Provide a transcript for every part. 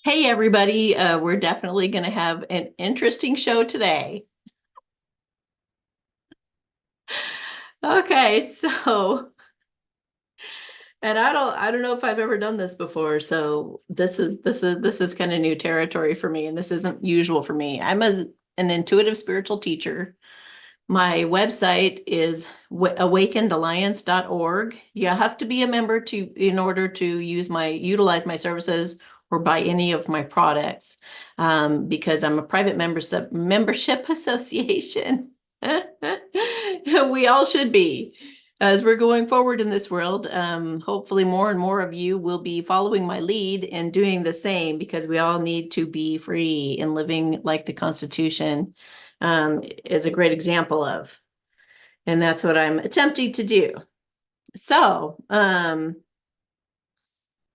Hey everybody, we're definitely going to have an interesting show today. Okay, so and I don't know if I've ever done this before, so this is kind of new territory for me, and this isn't usual for me. An intuitive spiritual teacher. My website is awakenedalliance.org. You have to be a member to in order to utilize my services or buy any of my products, because I'm a private membership association. We all should be. As we're going forward in this world, hopefully more and more of you will be following my lead and doing the same, because we all need to be free and living like the Constitution is a great example of. And that's what I'm attempting to do. So,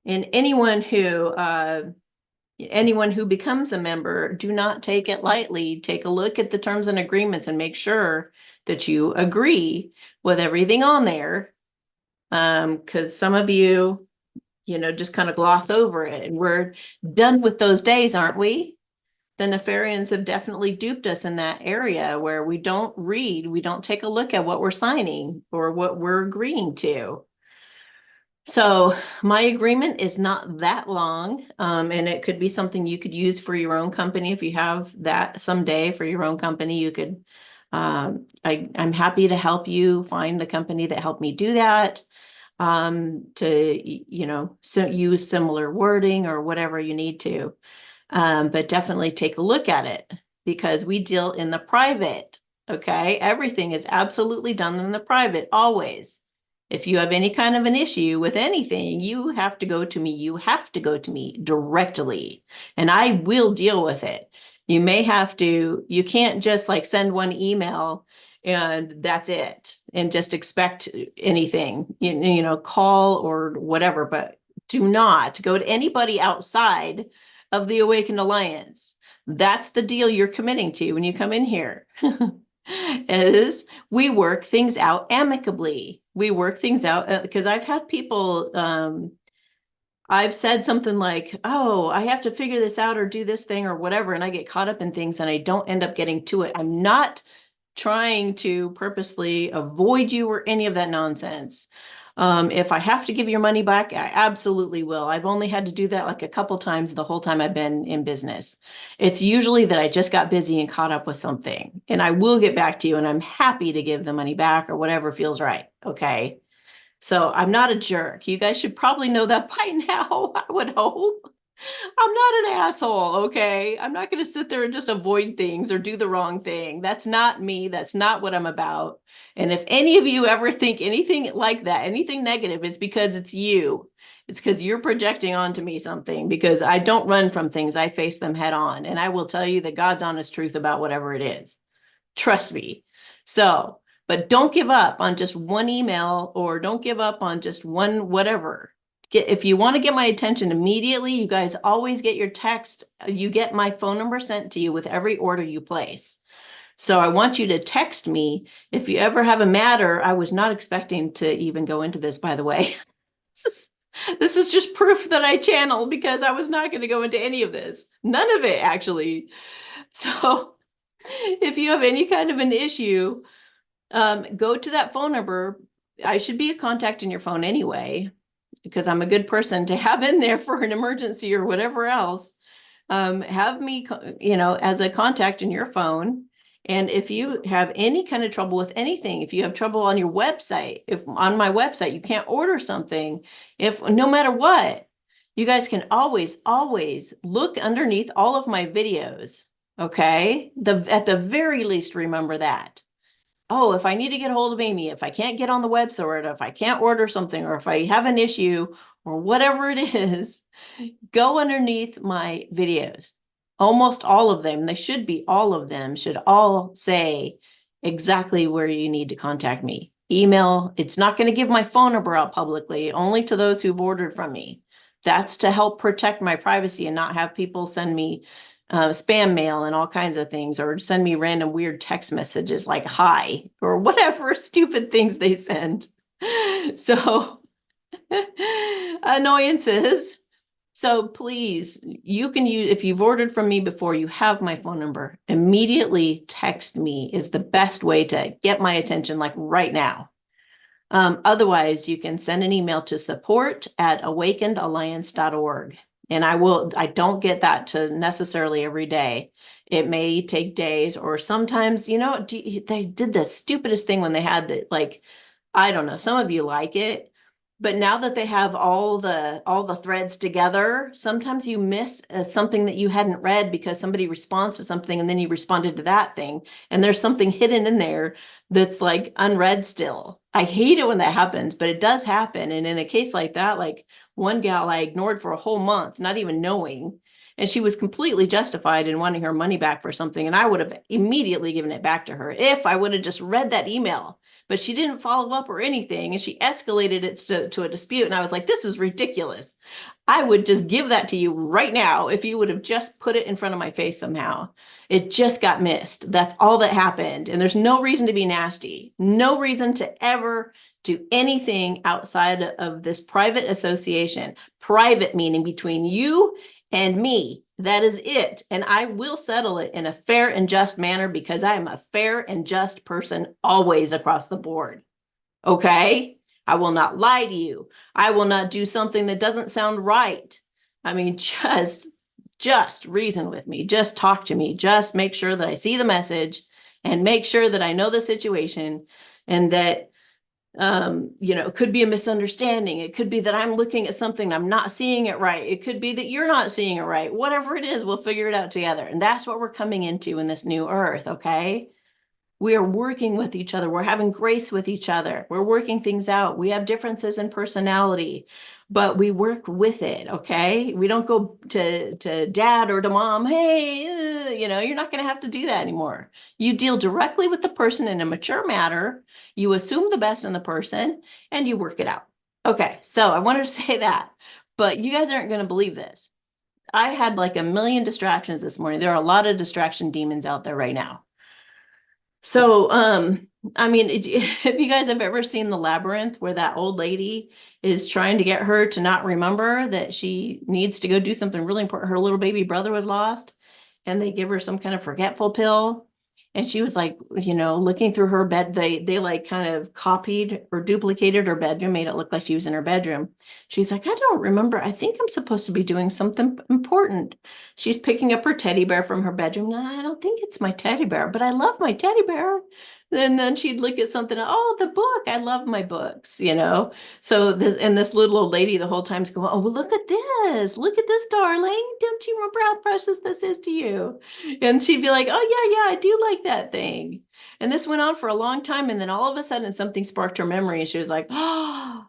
and anyone who becomes a member, do not take it lightly. Take a look at the terms and agreements and make sure that you agree with everything on there. Because some of you, just kind of gloss over it, and we're done with those days, aren't we? The Nefarians have definitely duped us in that area where we don't read, we don't take a look at what we're signing or what we're agreeing to. So my agreement is not that long, and it could be something you could use for your own company. If you have that someday for your own company, you could. I'm happy to help you find the company that helped me do that. To use similar wording or whatever you need to. But definitely take a look at it, because we deal in the private. Okay. Everything is absolutely done in the private, always. If you have any kind of an issue with anything, you have to go to me. You have to go to me directly, and I will deal with it. You can't just like send one email and that's it and just expect anything, call or whatever, but do not go to anybody outside of the Awakened Alliance. That's the deal you're committing to when you come in here. Is we work things out amicably. We work things out because I've had people, I've said something like, oh, I have to figure this out or do this thing or whatever, and I get caught up in things and I don't end up getting to it. I'm not trying to purposely avoid you or any of that nonsense. If I have to give your money back, I absolutely will. I've only had to do that like a couple times the whole time I've been in business. It's usually that I just got busy and caught up with something, and I will get back to you, and I'm happy to give the money back or whatever feels right. Okay. So I'm not a jerk. You guys should probably know that by now, I would hope. I'm not an asshole, okay? I'm not going to sit there and just avoid things or do the wrong thing. That's not me. That's not what I'm about. And if any of you ever think anything like that, anything negative, it's because it's you. It's because you're projecting onto me something, because I don't run from things. I face them head on. And I will tell you the God's honest truth about whatever it is. Trust me. So, but don't give up on just one email, or don't give up on just one whatever. If you want to get my attention immediately, you guys always get your text. You get my phone number sent to you with every order you place. So I want you to text me if you ever have a matter. I was not expecting to even go into this, by the way. This is just proof that I channel, because I was not going to go into any of this. None of it, actually. So if you have any kind of an issue, go to that phone number. I should be a contact in your phone anyway, because I'm a good person to have in there for an emergency or whatever else. Have me, as a contact in your phone. And if you have any kind of trouble with anything, if you have trouble on your website, if on my website you can't order something, if no matter what, you guys can always look underneath all of my videos. Okay. At the very least, remember that. Oh, if I need to get a hold of Amy, if I can't get on the website, or if I can't order something, or if I have an issue or whatever it is, go underneath my videos. Almost all of them, they should be, all of them should all say exactly where you need to contact me. Email, it's not going to give my phone number out publicly, only to those who've ordered from me. That's to help protect my privacy and not have people send me spam mail and all kinds of things, or send me random weird text messages like hi or whatever stupid things they send. So annoyances. So please, you can use, if you've ordered from me before, you have my phone number. Immediately text me is the best way to get my attention, like right now. Otherwise, you can send an email to support@awakenedalliance.org. And I don't get that to necessarily every day. It may take days, or sometimes, they did the stupidest thing when they had the, like, I don't know, some of you like it, but now that they have all the threads together, sometimes you miss something that you hadn't read because somebody responds to something and then you responded to that thing, and there's something hidden in there that's like unread still. I hate it when that happens, but it does happen. And in a case like that, like one gal I ignored for a whole month, not even knowing, and she was completely justified in wanting her money back for something, and I would have immediately given it back to her if I would have just read that email. But she didn't follow up or anything, and she escalated it to a dispute, and I was like, this is ridiculous. I would just give that to you right now if you would have just put it in front of my face somehow. It just got missed. That's all that happened. And there's no reason to be nasty, no reason to ever do anything outside of this private association. Private meaning between you and me. That is it. And I will settle it in a fair and just manner because I am a fair and just person always across the board. Okay? I will not lie to you. I will not do something that doesn't sound right. I mean, just reason with me. Just talk to me. Just make sure that I see the message and make sure that I know the situation, and that it could be a misunderstanding. It could be that I'm looking at something and I'm not seeing it right. It could be that you're not seeing it right. Whatever it is, we'll figure it out together. And that's what we're coming into in this new earth, okay? We are working with each other. We're having grace with each other. We're working things out. We have differences in personality, but we work with it. Okay. We don't go to dad or to mom. Hey, you're not going to have to do that anymore. You deal directly with the person in a mature manner. You assume the best in the person and you work it out. Okay. So I wanted to say that, but you guys aren't going to believe this. I had like a million distractions this morning. There are a lot of distraction demons out there right now. So, I mean, if you guys have ever seen The Labyrinth, where that old lady is trying to get her to not remember that she needs to go do something really important. Her little baby brother was lost, and they give her some kind of forgetful pill. And she was like, looking through her bed. They like kind of copied or duplicated her bedroom, made it look like she was in her bedroom. She's like, I don't remember. I think I'm supposed to be doing something important. She's picking up her teddy bear from her bedroom. No, I don't think it's my teddy bear, but I love my teddy bear. And then she'd look at something. Oh, the book. I love my books. So this little old lady the whole time's going, oh, well, look at this. Look at this, darling. Don't you remember how precious this is to you? And she'd be like, oh, yeah, I do like that thing. And this went on for a long time. And then all of a sudden something sparked her memory. And she was like, oh,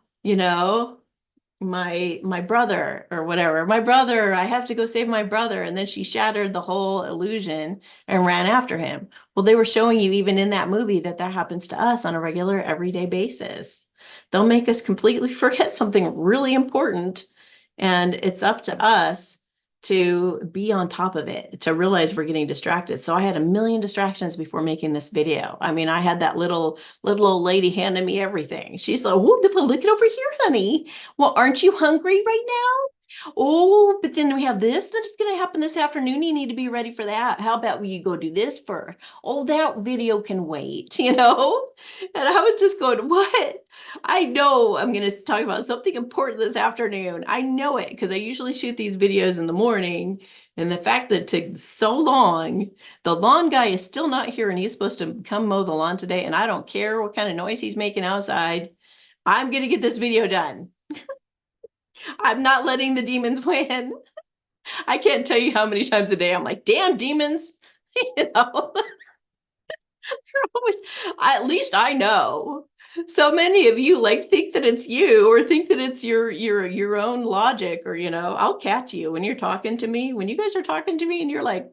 my brother or whatever, my brother, I have to go save my brother. And then she shattered the whole illusion and ran after him. Well, they were showing you even in that movie that happens to us on a regular everyday basis. They'll make us completely forget something really important, and it's up to us to be on top of it, to realize we're getting distracted. So I had a million distractions before making this video. I mean, I had that little old lady handing me everything. She's like, oh, look it over here, honey. Well, aren't you hungry right now? Oh, but then we have this that's going to happen this afternoon. You need to be ready for that. How about we go do this first? Oh, that video can wait, And I was just going, what? I know I'm going to talk about something important this afternoon. I know it because I usually shoot these videos in the morning. And the fact that it took so long, the lawn guy is still not here, and he's supposed to come mow the lawn today. And I don't care what kind of noise he's making outside. I'm going to get this video done. I'm not letting the demons win. I can't tell you how many times a day I'm like, damn demons. Always, at least I know. So many of you like think that it's you, or think that it's your own logic, or I'll catch you when you're talking to me, when you guys are talking to me and you're like,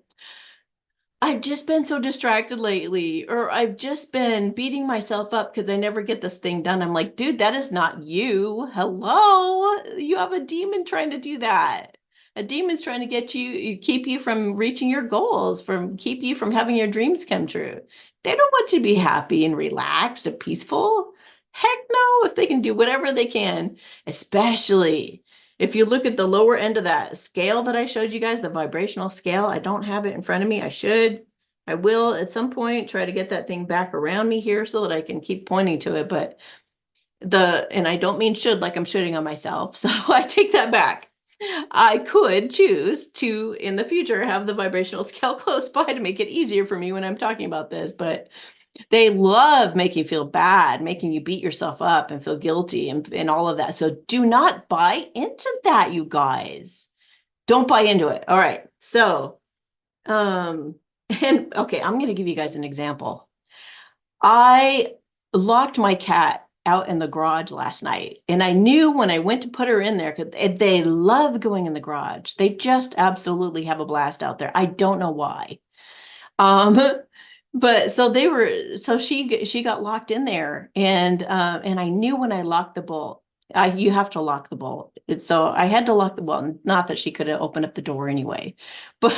I've just been so distracted lately, or I've just been beating myself up because I never get this thing done. I'm like, dude, that is not you. Hello. You have a demon trying to do that. A demon's trying to get you, keep you from reaching your goals, keep you from having your dreams come true. They don't want you to be happy and relaxed and peaceful. Heck no, if they can do whatever they can, especially If you look at the lower end of that scale that I showed you guys, the vibrational scale, I don't have it in front of me. I should. I will at some point try to get that thing back around me here so that I can keep pointing to it. But and I don't mean should like I'm shooting on myself. So I take that back. I could choose to, in the future, have the vibrational scale close by to make it easier for me when I'm talking about this. But they love making you feel bad, making you beat yourself up and feel guilty and all of that. So do not buy into that, you guys. Don't buy into it. All right. So, and okay, I'm going to give you guys an example. I locked my cat out in the garage last night, and I knew when I went to put her in there, because they love going in the garage. They just absolutely have a blast out there. I don't know why. Um, but so she got locked in there, and I knew when I locked the bolt, you have to lock the bolt. So I had to lock the bolt. Not that she could have opened up the door anyway, but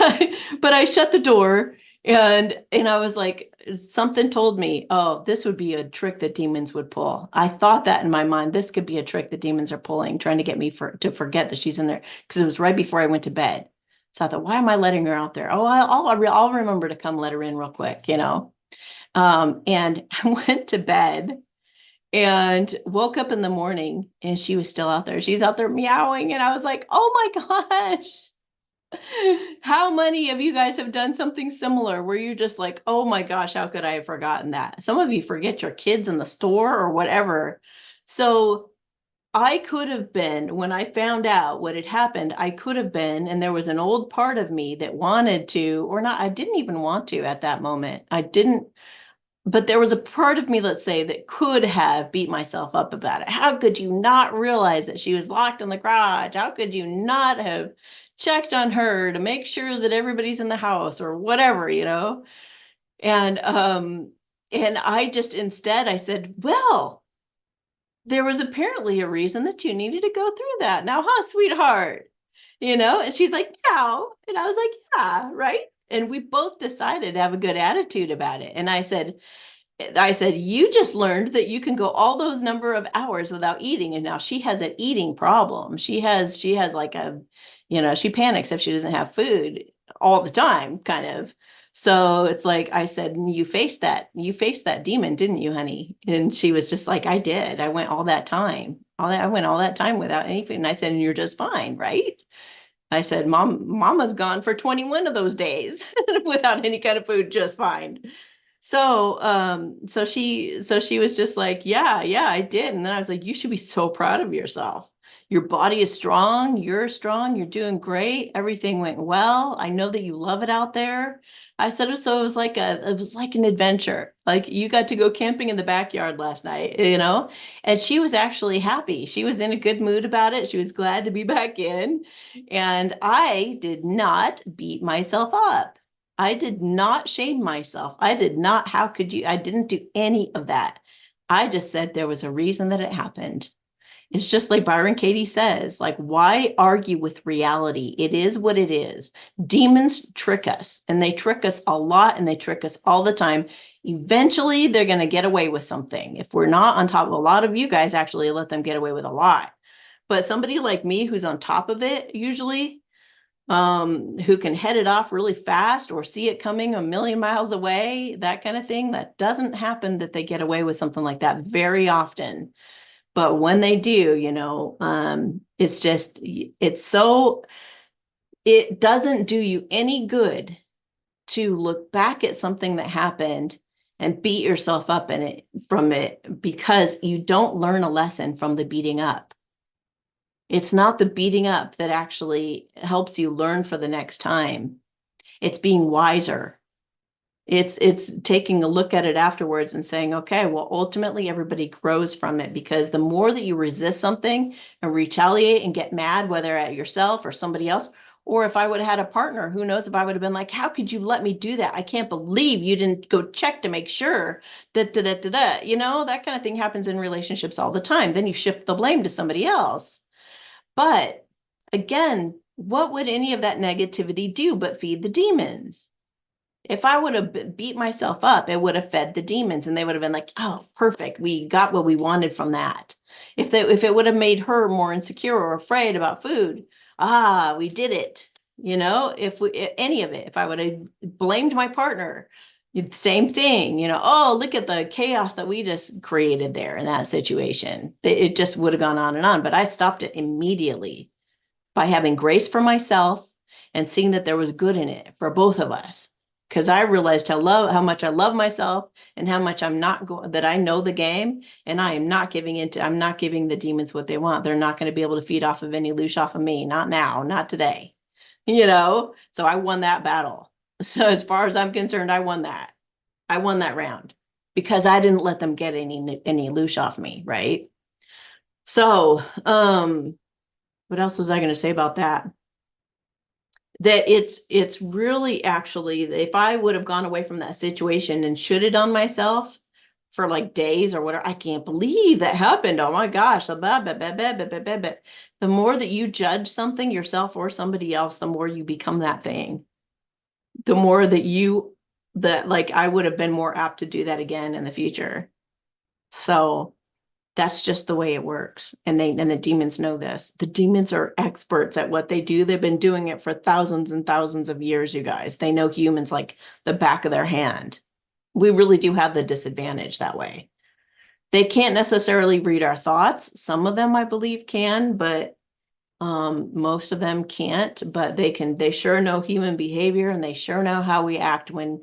I shut the door, and I was like, something told me, oh, this would be a trick that demons would pull. I thought that in my mind, this could be a trick that demons are pulling, trying to get me to forget that she's in there, because it was right before I went to bed. So I thought, why am I letting her out there? Oh, I'll remember to come let her in real quick, you know. And I went to bed and woke up in the morning, and she was still out there. She's out there meowing, and I was like, oh my gosh. How many of you guys have done something similar where you're just like, oh my gosh, how could I have forgotten that? Some of you forget your kids in the store or whatever. So I could have been, when I found out what had happened, I could have been, and there was an old part of me that wanted to, or not, I didn't even want to at that moment. I didn't, but there was a part of me, let's say, that could have beat myself up about it. How could you not realize that she was locked in the garage? How could you not have checked on her to make sure that everybody's in the house or whatever, you know? And I just instead I said, well, there was apparently a reason that you needed to go through that. Now, huh, sweetheart? You know? And she's like, yeah. And I was like, yeah, right. And we both decided to have a good attitude about it. And I said, you just learned that you can go all those number of hours without eating. And now she has an eating problem. She has like she panics if she doesn't have food all the time, kind of. So it's like I said, you faced that demon, didn't you, honey? And she was just like, I did. I went all that time. I went all that time without any food. And I said, and you're just fine, right? I said, Mama's gone for 21 of those days without any kind of food, just fine. So she was just like, yeah, I did. And then I was like, you should be so proud of yourself. Your body is strong. You're strong. You're doing great. Everything went well. I know that you love it out there. I said, so it was like an adventure. Like you got to go camping in the backyard last night, you know? And she was actually happy. She was in a good mood about it. She was glad to be back in. And I did not beat myself up. I did not shame myself. I did not, how could you? I didn't do any of that. I just said there was a reason that it happened. It's just like Byron Katie says, like, why argue with reality? It is what it is. Demons trick us, and they trick us a lot, and they trick us all the time. Eventually, they're going to get away with something. If we're not on top of a lot of you guys, actually let them get away with a lot. But somebody like me who's on top of it, usually, who can head it off really fast or see it coming a million miles away, that kind of thing. That doesn't happen that they get away with something like that very often. But when they do, it doesn't do you any good to look back at something that happened and beat yourself up from it, because you don't learn a lesson from the beating up. It's not the beating up that actually helps you learn for the next time. It's being wiser. It's taking a look at it afterwards and saying, okay, well, ultimately everybody grows from it, because the more that you resist something and retaliate and get mad, whether at yourself or somebody else, or if I would have had a partner, who knows if I would have been like, how could you let me do that? I can't believe you didn't go check to make sure that, that kind of thing happens in relationships all the time. Then you shift the blame to somebody else. But again, what would any of that negativity do but feed the demons? If I would have beat myself up, it would have fed the demons and they would have been like, oh, perfect. We got what we wanted from that. If it would have made her more insecure or afraid about food, we did it. If any of it, if I would have blamed my partner, same thing, oh, look at the chaos that we just created there in that situation. It just would have gone on and on. But I stopped it immediately by having grace for myself and seeing that there was good in it for both of us. Because I realized how much I love myself and how much that I know the game, and I'm not giving the demons what they want. They're not going to be able to feed off of any loosh off of me. Not now, not today. So I won that battle. So as far as I'm concerned, I won that. I won that round because I didn't let them get any loosh off me, right? So, what else was I going to say about that? That it's really actually, if I would have gone away from that situation and shoulded on myself for like days or whatever, I can't believe that happened. Oh my gosh. The more that you judge something, yourself or somebody else, the more you become that thing. The more that like I would have been more apt to do that again in the future. So that's just the way it works. And the demons know this. The demons are experts at what they do. They've been doing it for thousands and thousands of years, you guys. They know humans like the back of their hand. We really do have the disadvantage that way. They can't necessarily read our thoughts. Some of them, I believe, can, but most of them can't. But they sure know human behavior, and they sure know how we act when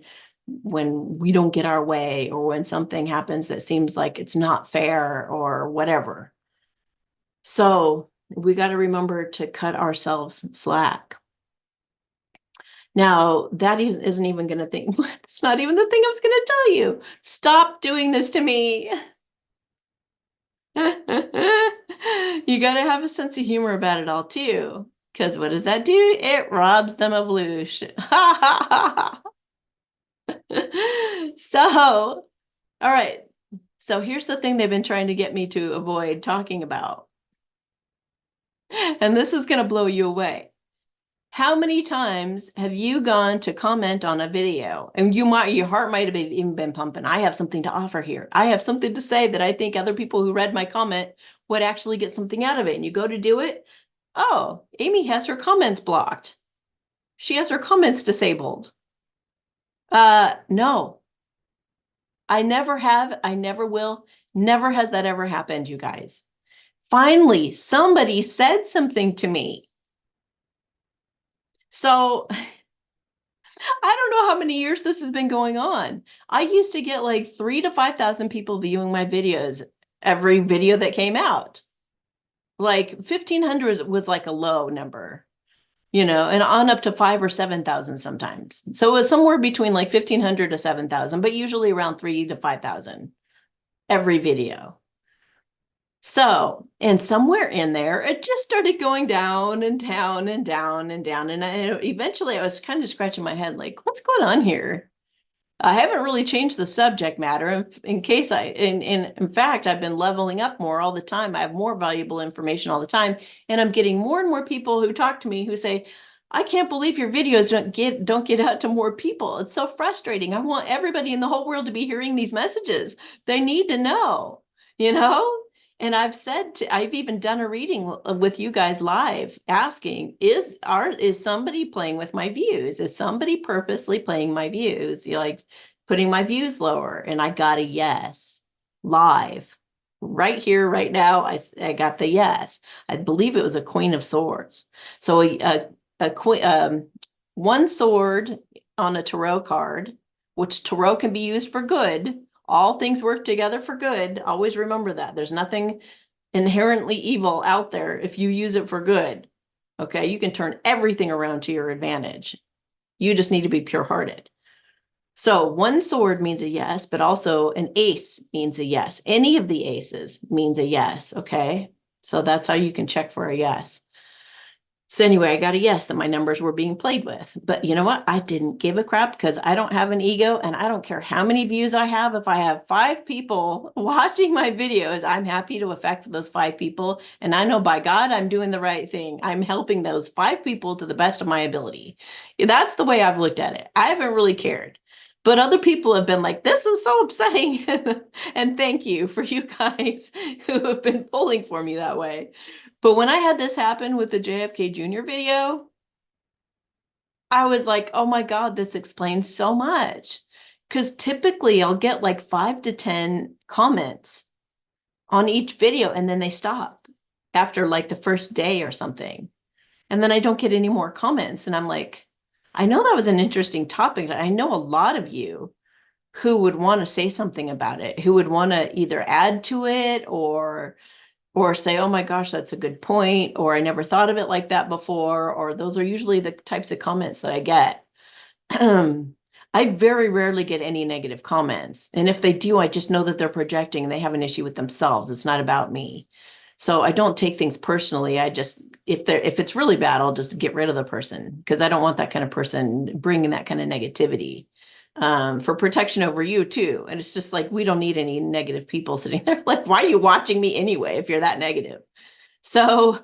we don't get our way, or when something happens that seems like it's not fair or whatever. So we got to remember to cut ourselves slack. Now, that isn't even going to think, it's not even the thing I was going to tell you. Stop doing this to me. You got to have a sense of humor about it all too. Because what does that do? It robs them of loosh. So, all right. So here's the thing they've been trying to get me to avoid talking about. And this is going to blow you away. How many times have you gone to comment on a video and your heart might have even been pumping? I have something to offer here. I have something to say that I think other people who read my comment would actually get something out of it. And you go to do it. Oh, Amy has her comments blocked. She has her comments disabled. No, I never have. I never will. Never has that ever happened, you guys. Finally, somebody said something to me. So I don't know how many years this has been going on. I used to get like 3,000 to 5,000 people viewing my videos, every video that came out. Like 1,500 was like a low number, and on up to 5,000 or 7,000 sometimes. So it was somewhere between like 1,500 to 7,000, but usually around 3,000 to 5,000 every video. So, and somewhere in there, it just started going down and down and down and down. And eventually I was kind of scratching my head, like, what's going on here? I haven't really changed the subject matter. In fact, I've been leveling up more all the time. I have more valuable information all the time. And I'm getting more and more people who talk to me who say, I can't believe your videos don't get out to more people. It's so frustrating. I want everybody in the whole world to be hearing these messages. They need to know, you know? And I've even done a reading with you guys live asking, is somebody playing with my views? Is somebody purposely playing my views? You're like putting my views lower. And I got a yes live right here, right now. I got the yes. I believe it was a Queen of Swords. So one sword on a tarot card, which tarot can be used for good. All things work together for good. Always remember that. There's nothing inherently evil out there if you use it for good. Okay, you can turn everything around to your advantage. You just need to be pure-hearted. So one sword means a yes, but also an ace means a yes. Any of the aces means a yes, okay? So that's how you can check for a yes. So anyway, I got a yes that my numbers were being played with. But you know what? I didn't give a crap because I don't have an ego and I don't care how many views I have. If I have 5 people watching my videos, I'm happy to affect those 5 people. And I know by God, I'm doing the right thing. I'm helping those 5 people to the best of my ability. That's the way I've looked at it. I haven't really cared. But other people have been like, this is so upsetting. And thank you for you guys who have been pulling for me that way. But when I had this happen with the JFK Jr. video, I was like, oh my God, this explains so much. Because typically I'll get like 5 to 10 comments on each video and then they stop after like the first day or something. And then I don't get any more comments. And I'm like, I know that was an interesting topic. I know a lot of you who would want to say something about it, who would want to either add to it or say, oh my gosh, that's a good point, or I never thought of it like that before, or those are usually the types of comments that I get. I very rarely get any negative comments. And if they do, I just know that they're projecting and they have an issue with themselves. It's not about me. So I don't take things personally. I just, if it's really bad, I'll just get rid of the person because I don't want that kind of person bringing that kind of negativity. For protection over you too. And it's just like, we don't need any negative people sitting there. Like, why are you watching me anyway if you're that negative? So,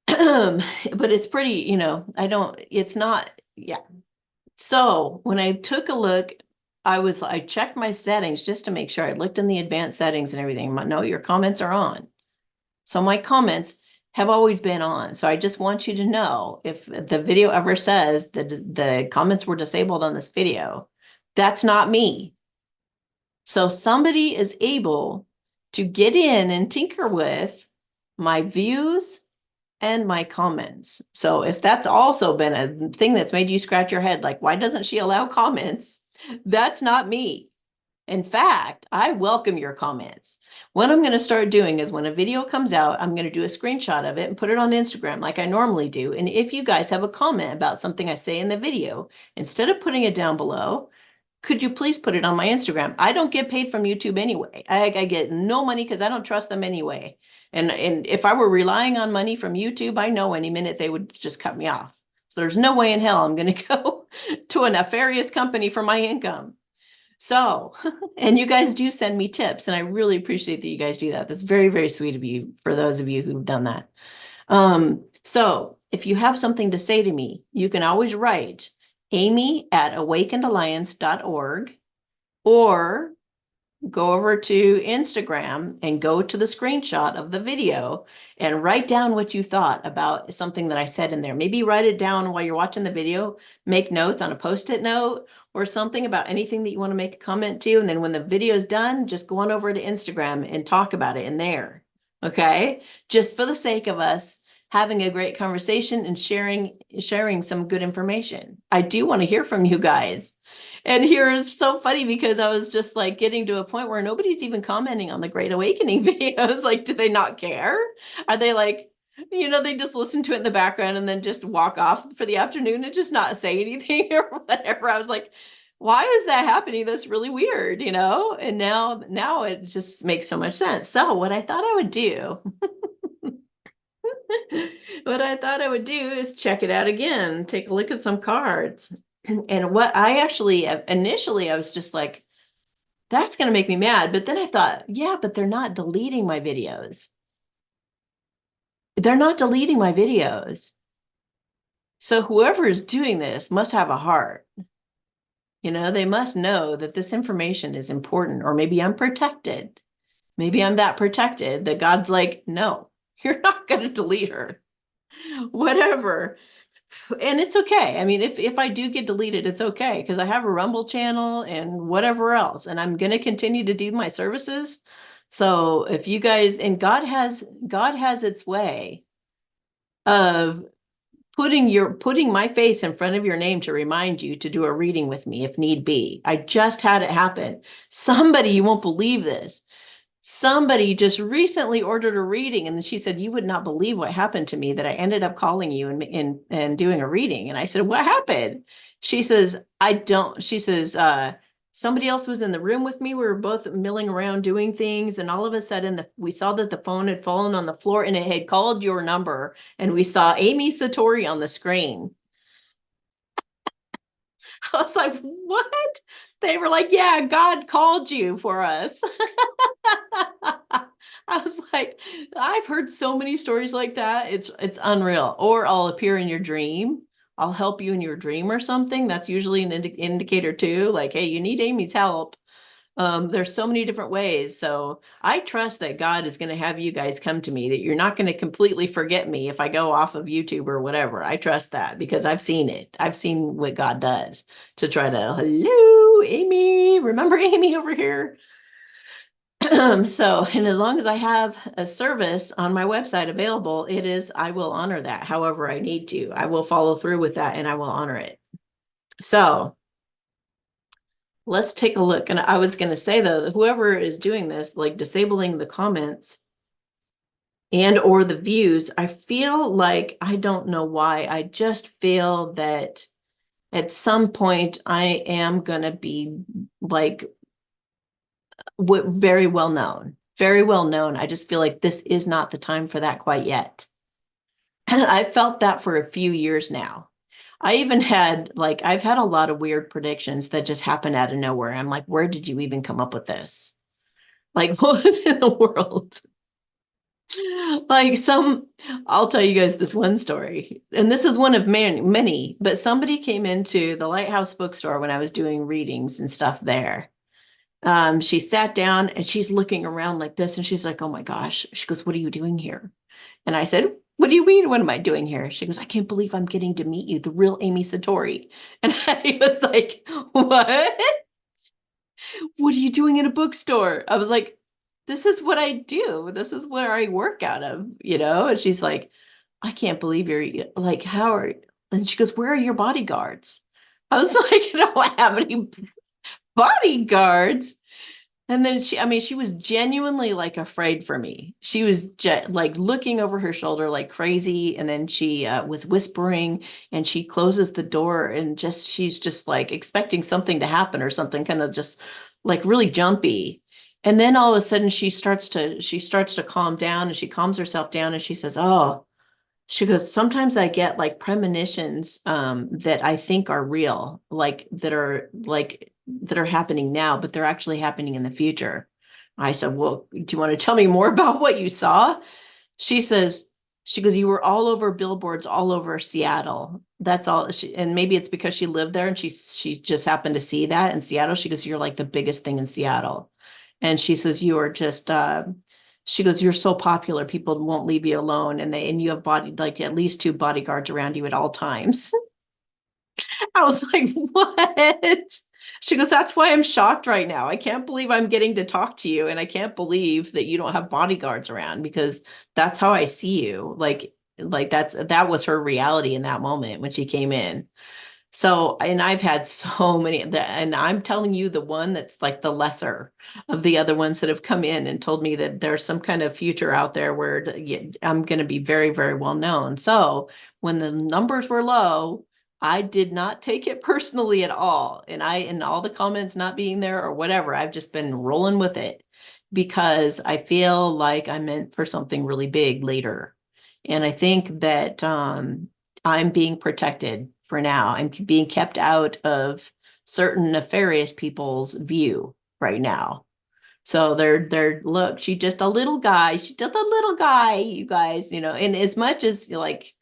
but it's pretty, it's not, yeah. So when I took a look, I checked my settings just to make sure. I looked in the advanced settings and everything. No, your comments are on. So my comments have always been on. So I just want you to know if the video ever says that the comments were disabled on this video, that's not me. So somebody is able to get in and tinker with my views and my comments. So if that's also been a thing that's made you scratch your head, like, why doesn't she allow comments? That's not me. In fact, I welcome your comments. What I'm going to start doing is when a video comes out, I'm going to do a screenshot of it and put it on Instagram like I normally do. And if you guys have a comment about something I say in the video, instead of putting it down below, could you please put it on my Instagram? I don't get paid from YouTube anyway. I get no money because I don't trust them anyway. And if I were relying on money from YouTube, I know any minute they would just cut me off. So there's no way in hell I'm going to go to a nefarious company for my income. So, and you guys do send me tips, and I really appreciate that you guys do that. That's very, very sweet of you for those of you who've done that. So if you have something to say to me, you can always write amy@awakenedalliance.org or go over to Instagram and go to the screenshot of the video and write down what you thought about something that I said in there. Maybe write it down while you're watching the video, make notes on a Post-it note or something about anything that you want to make a comment to. And then when the video is done, just go on over to Instagram and talk about it in there. Okay. Just for the sake of us having a great conversation and sharing some good information. I do want to hear from you guys. And here is so funny because I was just like getting to a point where nobody's even commenting on the Great Awakening videos. Like, do they not care? Are they like, they just listen to it in the background and then just walk off for the afternoon and just not say anything or whatever? I was like, why is that happening? That's really weird, And now it just makes so much sense. So what I thought I would do, is check it out again, take a look at some cards. And what I actually initially, I was just like, that's going to make me mad. But then I thought, yeah, but they're not deleting my videos. They're not deleting my videos. So whoever is doing this must have a heart. They must know that this information is important, or maybe I'm protected. Maybe I'm that protected that God's like, no, you're not going to delete her. Whatever. And it's okay. I mean, if I do get deleted, it's okay because I have a Rumble channel and whatever else, and I'm going to continue to do my services. So if you guys, and God has its way of putting my face in front of your name to remind you to do a reading with me if need be. I just had it happen. Somebody, you won't believe this. Somebody just recently ordered a reading, and she said, you would not believe what happened to me, that I ended up calling you and doing a reading. And I said, what happened? She says, somebody else was in the room with me. We were both milling around doing things, and all of a sudden we saw that the phone had fallen on the floor and it had called your number, and we saw Amy Satori on the screen. I was like, what? They were like, yeah, God called you for us. I was like, I've heard so many stories like that. It's unreal. Or I'll appear in your dream. I'll help you in your dream or something. That's usually an indicator too. Like, hey, you need Amy's help. There's so many different ways. So I trust that God is going to have you guys come to me, that you're not going to completely forget me if I go off of YouTube or whatever. I trust that because I've seen it. I've seen what God does to try to, hello, Amy, remember Amy over here? So, and as long as I have a service on my website available, I will honor that however I need to. I will follow through with that and I will honor it. So, let's take a look. And I was going to say, though, whoever is doing this, like disabling the comments and or the views, I feel like, I don't know why, I just feel that at some point I am going to be like very well known. Very well known. I just feel like this is not the time for that quite yet. And I felt that for a few years now. I even had I've had a lot of weird predictions that just happen out of nowhere. I'm like, where did you even come up with this? Like, what in the world? Like I'll tell you guys this one story. And this is one of many, but somebody came into the Lighthouse bookstore when I was doing readings and stuff there. She sat down and she's looking around like this and she's like, oh my gosh. She goes, what are you doing here? And I said, what do you mean? What am I doing here? She goes, I can't believe I'm getting to meet you, the real Amy Satori. And I was like, what? What are you doing in a bookstore? I was like, this is what I do. This is where I work out of, you know? And she's like, I can't believe you're like, how are, and she goes, where are your bodyguards? I was like, I don't have any bodyguards. And then she was genuinely like afraid for me. She was like looking over her shoulder like crazy. And then she was whispering and she closes the door and she's just like expecting something to happen or something kind of just like really jumpy. And then all of a sudden she starts to calm down and she calms herself down and she says, oh, she goes, sometimes I get like premonitions that I think are real, that are happening now, but they're actually happening in the future. I said, well, do you want to tell me more about what you saw? She says, she goes, you were all over billboards all over Seattle. That's all. And maybe it's because she lived there and she just happened to see that in Seattle. She goes, you're like the biggest thing in Seattle. And she says, you are just she goes, you're so popular, people won't leave you alone. And you have at least two bodyguards around you at all times. I was like, what? She goes, that's why I'm shocked right now. I can't believe I'm getting to talk to you. And I can't believe that you don't have bodyguards around because that's how I see you. That was her reality in that moment when she came in. So, and I've had so many, and I'm telling you the one that's like the lesser of the other ones that have come in and told me that there's some kind of future out there where I'm going to be very, very well known. So when the numbers were low, I did not take it personally at all. And all the comments not being there or whatever, I've just been rolling with it because I feel like I'm meant for something really big later. And I think that, I'm being protected for now. I'm being kept out of certain nefarious people's view right now. So look, she's just a little guy. She's just a little guy, you guys, and as much as like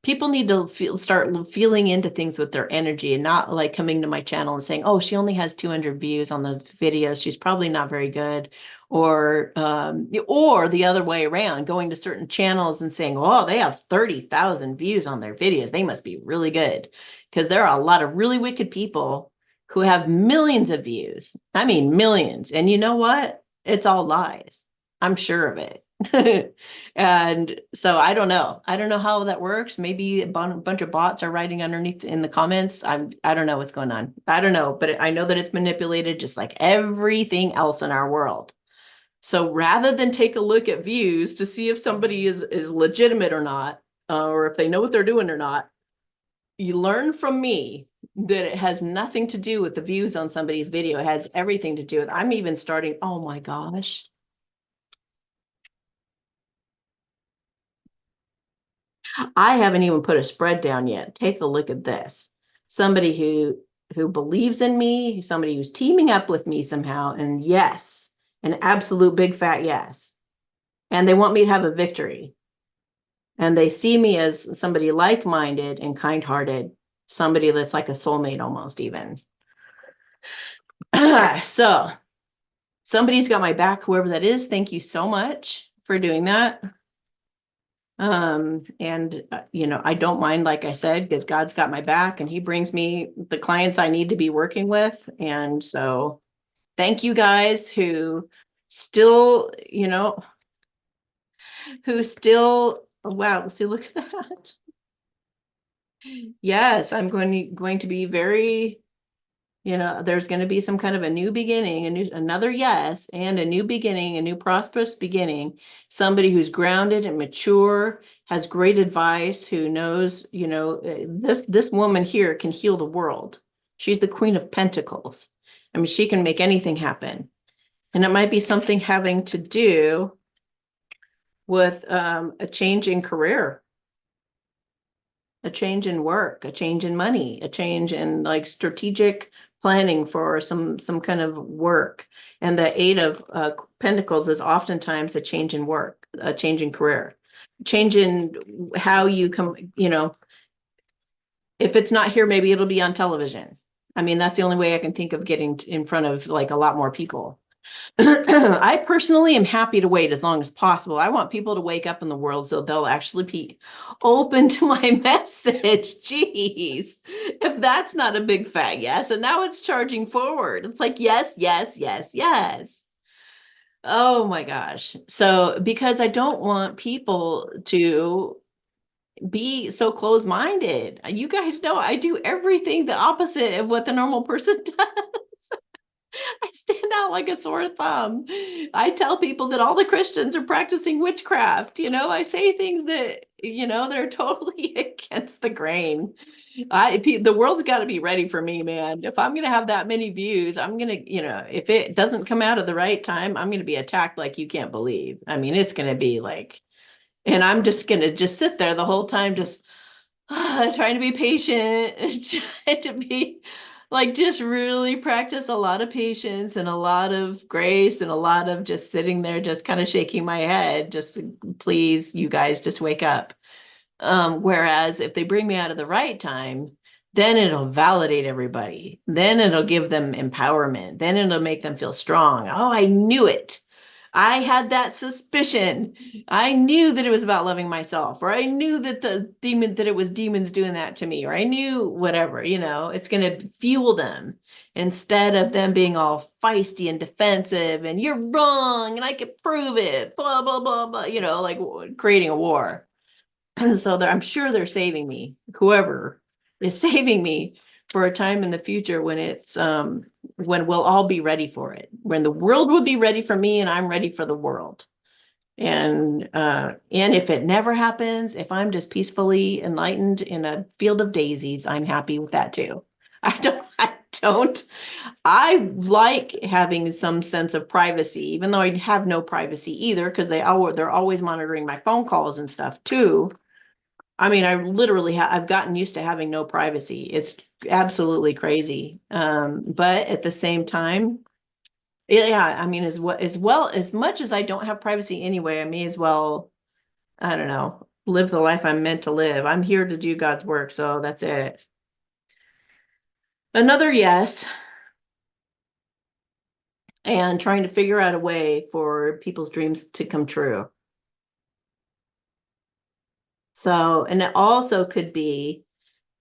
people need to start feeling into things with their energy and not like coming to my channel and saying, oh, she only has 200 views on those videos. She's probably not very good. Or the other way around, going to certain channels and saying, oh, they have 30,000 views on their videos. They must be really good. Because there are a lot of really wicked people who have millions of views. I mean, millions. And you know what? It's all lies. I'm sure of it. And so I don't know. I don't know how that works. Maybe a bunch of bots are writing underneath in the comments. I don't know what's going on. I don't know, but I know that it's manipulated just like everything else in our world. So rather than take a look at views to see if somebody is legitimate or not, or if they know what they're doing or not, you learn from me that it has nothing to do with the views on somebody's video. It has everything to do with, I'm even starting, oh my gosh. I haven't even put a spread down yet. Take a look at this. Somebody who believes in me, somebody who's teaming up with me somehow, and yes, an absolute big fat yes. And they want me to have a victory. And they see me as somebody like-minded and kind-hearted, somebody that's like a soulmate almost even. So somebody's got my back, whoever that is. Thank you so much for doing that. And I don't mind, like I said, because God's got my back and he brings me the clients I need to be working with. And so thank you guys who still, oh, wow, see, look at that. Yes, I'm going to be very, there's going to be some kind of a new beginning, another yes, and a new beginning, a new prosperous beginning. Somebody who's grounded and mature, has great advice, who knows, this woman here can heal the world. She's the Queen of Pentacles. I mean, she can make anything happen. And it might be something having to do with a change in career, a change in work, a change in money, a change in like strategic planning for some kind of work. And the Eight of Pentacles is oftentimes a change in work, a change in career, change in how you come, if it's not here, maybe it'll be on television. I mean, that's the only way I can think of getting in front of like a lot more people. I personally am happy to wait as long as possible. I want people to wake up in the world so they'll actually be open to my message. Jeez, if that's not a big fat yes. And now it's charging forward. It's like, yes, yes, yes, yes. Oh my gosh. So, because I don't want people to be so close-minded. You guys know I do everything the opposite of what the normal person does. I stand out like a sore thumb. I tell people that all the Christians are practicing witchcraft. I say things that, they're totally against the grain. The world's got to be ready for me, man. If I'm going to have that many views, I'm going to, if it doesn't come out at the right time, I'm going to be attacked like you can't believe. I mean, it's going to be like, and I'm just going to just sit there the whole time, just trying to be patient, trying to be like, just really practice a lot of patience and a lot of grace and a lot of just sitting there, just kind of shaking my head, just please, you guys, just wake up. Whereas if they bring me out at the right time, then it'll validate everybody. Then it'll give them empowerment. Then it'll make them feel strong. Oh, I knew it. I had that suspicion. I knew that it was about loving myself, or I knew that that it was demons doing that to me, or I knew whatever, it's going to fuel them instead of them being all feisty and defensive and you're wrong and I can prove it, blah, blah, blah, blah, like creating a war. So I'm sure they're saving me, whoever is saving me for a time in the future when it's when we'll all be ready for it, when the world will be ready for me and I'm ready for the world. And if it never happens, if I'm just peacefully enlightened in a field of daisies, I'm happy with that too. I like having some sense of privacy, even though I have no privacy either, because they're always monitoring my phone calls and stuff too. I mean, I literally I've gotten used to having no privacy. It's absolutely crazy. But at the same time, yeah, I mean, as much as I don't have privacy anyway, I may as well, I don't know, live the life I'm meant to live. I'm here to do God's work, so that's it. Another yes. And trying to figure out a way for people's dreams to come true. So, and it also could be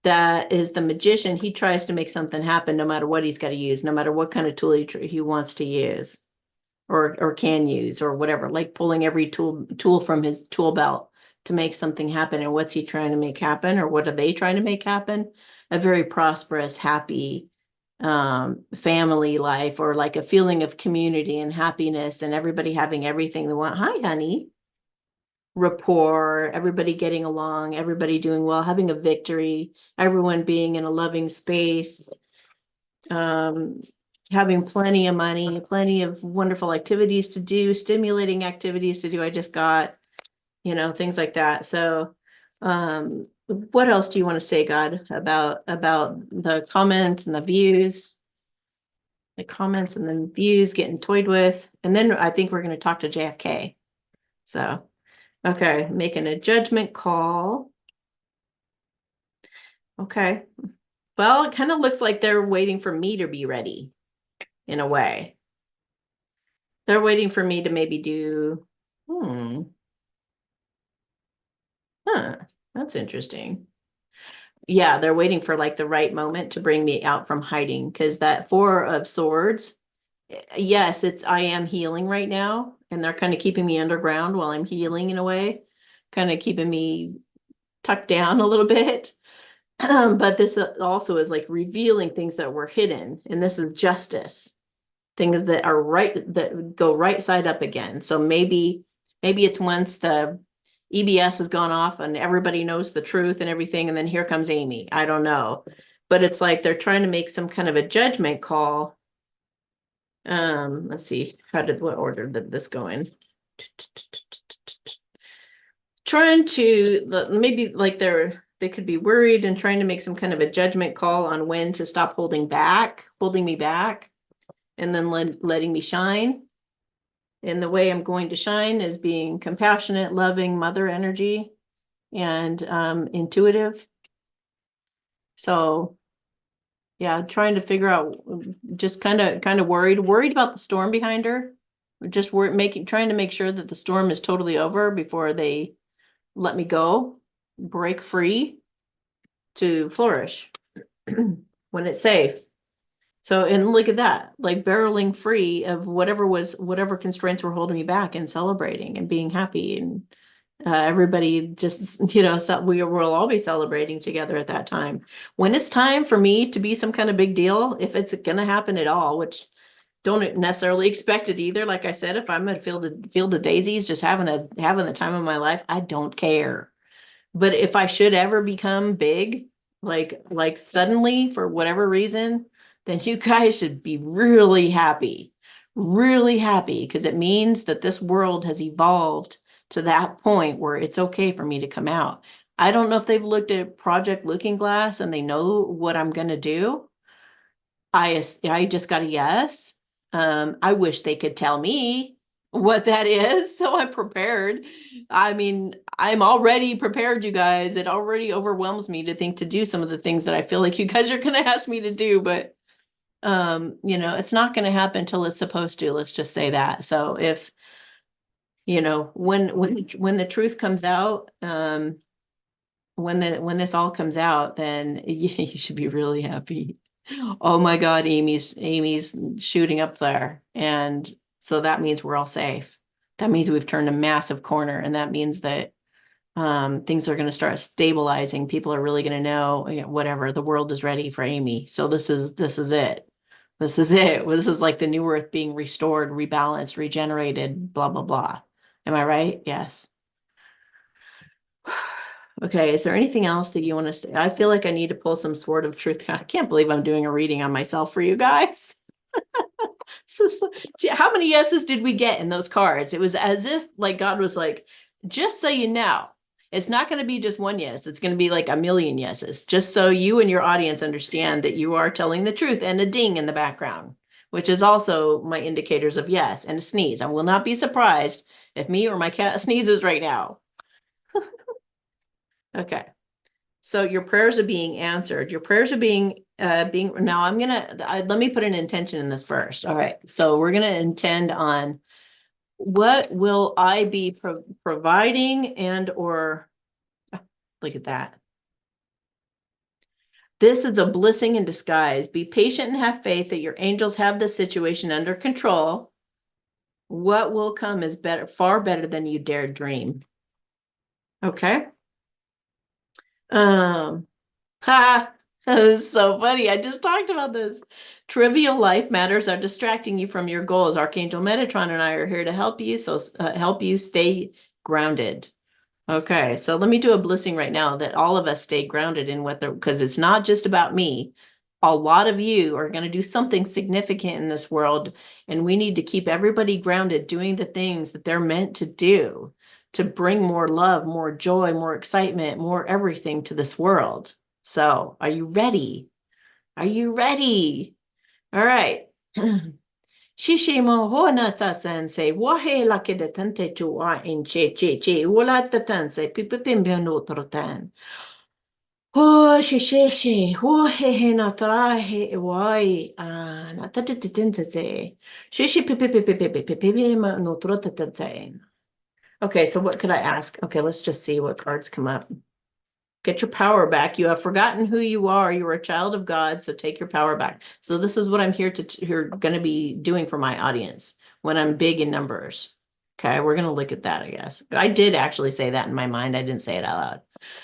that is the magician. He tries to make something happen no matter what he's got to use, no matter what kind of tool he wants to use or can use or whatever, like pulling every tool from his tool belt to make something happen. And what's he trying to make happen, or what are they trying to make happen? A very prosperous, happy family life, or like a feeling of community and happiness and everybody having everything they want. Hi, honey. rapport, everybody getting along, everybody doing well, having a victory, everyone being in a loving space, having plenty of money, plenty of wonderful activities to do, stimulating activities to do. I just got, things like that. So, what else do you want to say, God, about the comments and the views? The comments and the views getting toyed with. And then I think we're going to talk to JFK. So, okay, making a judgment call. Okay. Well, it kind of looks like they're waiting for me to be ready in a way. They're waiting for me to maybe do, that's interesting. Yeah, they're waiting for like the right moment to bring me out from hiding, because that Four of Swords, yes, I am healing right now, and they're kind of keeping me underground while I'm healing in a way, kind of keeping me tucked down a little bit. But this also is like revealing things that were hidden, and this is justice, things that are right, that go right side up again. So maybe it's once the EBS has gone off and everybody knows the truth and everything, and then here comes Amy. I don't know, but it's like they're trying to make some kind of a judgment call. Let's see, what order did this go in? Trying to, maybe like they could be worried and trying to make some kind of a judgment call on when to stop holding me back, and then letting me shine. And the way I'm going to shine is being compassionate, loving, mother energy, and intuitive. So yeah, trying to figure out, just kind of worried about the storm behind her. Just trying to make sure that the storm is totally over before they let me go, break free to flourish when it's safe. So, and look at that, like barreling free of whatever constraints were holding me back, and celebrating and being happy. And everybody just, so we will all be celebrating together at that time. When it's time for me to be some kind of big deal, if it's going to happen at all, which don't necessarily expect it either. Like I said, if I'm at field of daisies, just having the time of my life, I don't care. But if I should ever become big, like suddenly for whatever reason, then you guys should be really happy, because it means that this world has evolved to that point where it's okay for me to come out. I don't know if they've looked at Project Looking Glass and they know what I'm going to do. I just got a yes. I wish they could tell me what that is, so I'm prepared. I mean, I'm already prepared, you guys. It already overwhelms me to think to do some of the things that I feel like you guys are going to ask me to do, but it's not going to happen until it's supposed to. Let's just say that. So if when the truth comes out, when this all comes out, then you should be really happy. Oh my God, Amy's shooting up there. And so that means we're all safe. That means we've turned a massive corner. And that means that things are going to start stabilizing. People are really going to know, whatever, the world is ready for Amy. So this is it. This is it. Well, this is like the new earth being restored, rebalanced, regenerated, blah, blah, blah. Am I right? Yes. Okay, is there anything else that you want to say? I feel like I need to pull some sort of truth. I can't believe I'm doing a reading on myself for you guys. How many yeses did we get in those cards? It was as if like God was like, just so you know, it's not going to be just one yes. It's going to be like a million yeses, just so you and your audience understand that you are telling the truth. And a ding in the background, which is also my indicators of yes, and a sneeze. I will not be surprised if me or my cat sneezes right now. Okay. So your prayers are being answered. Your prayers are being now let me put an intention in this first. All right. So we're going to intend on what will I be providing or look at that. This is a blessing in disguise. Be patient and have faith that your angels have the situation under control. What will come is better, far better than you dared dream. Okay. Ha! That is so funny. I just talked about this. Trivial life matters are distracting you from your goals. Archangel Metatron and I are here to help you. So help you stay grounded. Okay, so let me do a blissing right now that all of us stay grounded in what because it's not just about me. A lot of you are going to do something significant in this world, and we need to keep everybody grounded doing the things that they're meant to do to bring more love, more joy, more excitement, more everything to this world. So, are you ready? Are you ready? All right. Shishimo honata sensei, wahe lakede tante chua in che, wala tatanse, pipipimbiano trotan. Oh, shishishi, wahe natrahe, wai, natatitense, shishi pipipipipipipipima no trotatanse. Okay, so what could I ask? Okay, let's just see what cards come up. Get your power back. You have forgotten who you are. You are a child of God, so take your power back. So this is what I'm here going to be doing for my audience when I'm big in numbers. Okay, we're going to look at that, I guess. I did actually say that in my mind. I didn't say it out loud.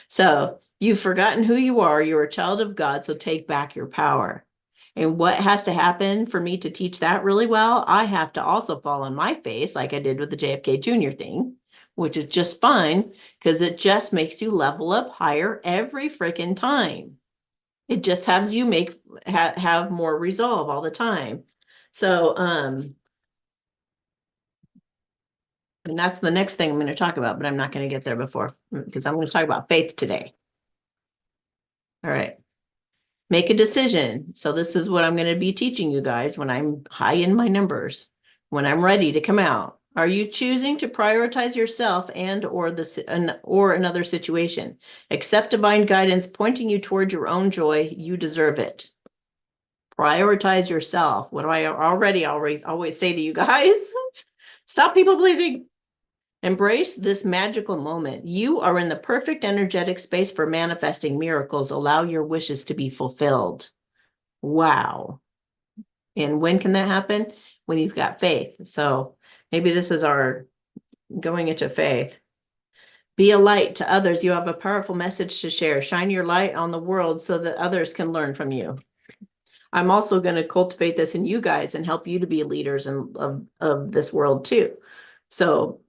So you've forgotten who you are. You're a child of God, so take back your power. And what has to happen for me to teach that really well? I have to also fall on my face like I did with the JFK Jr. thing, which is just fine because it just makes you level up higher every freaking time. It just has you have more resolve all the time. So, and that's the next thing I'm going to talk about, but I'm not going to get there before because I'm going to talk about faith today. All right. Make a decision. So this is what I'm going to be teaching you guys when I'm high in my numbers, when I'm ready to come out. Are you choosing to prioritize yourself or another situation? Accept divine guidance pointing you toward your own joy. You deserve it. Prioritize yourself. What do I always say to you guys? Stop people pleasing. Embrace this magical moment. You are in the perfect energetic space for manifesting miracles. Allow your wishes to be fulfilled. Wow. And when can that happen? When you've got faith. So maybe this is our going into faith. Be a light to others. You have a powerful message to share. Shine your light on the world so that others can learn from you. I'm also going to cultivate this in you guys and help you to be leaders of this world too. So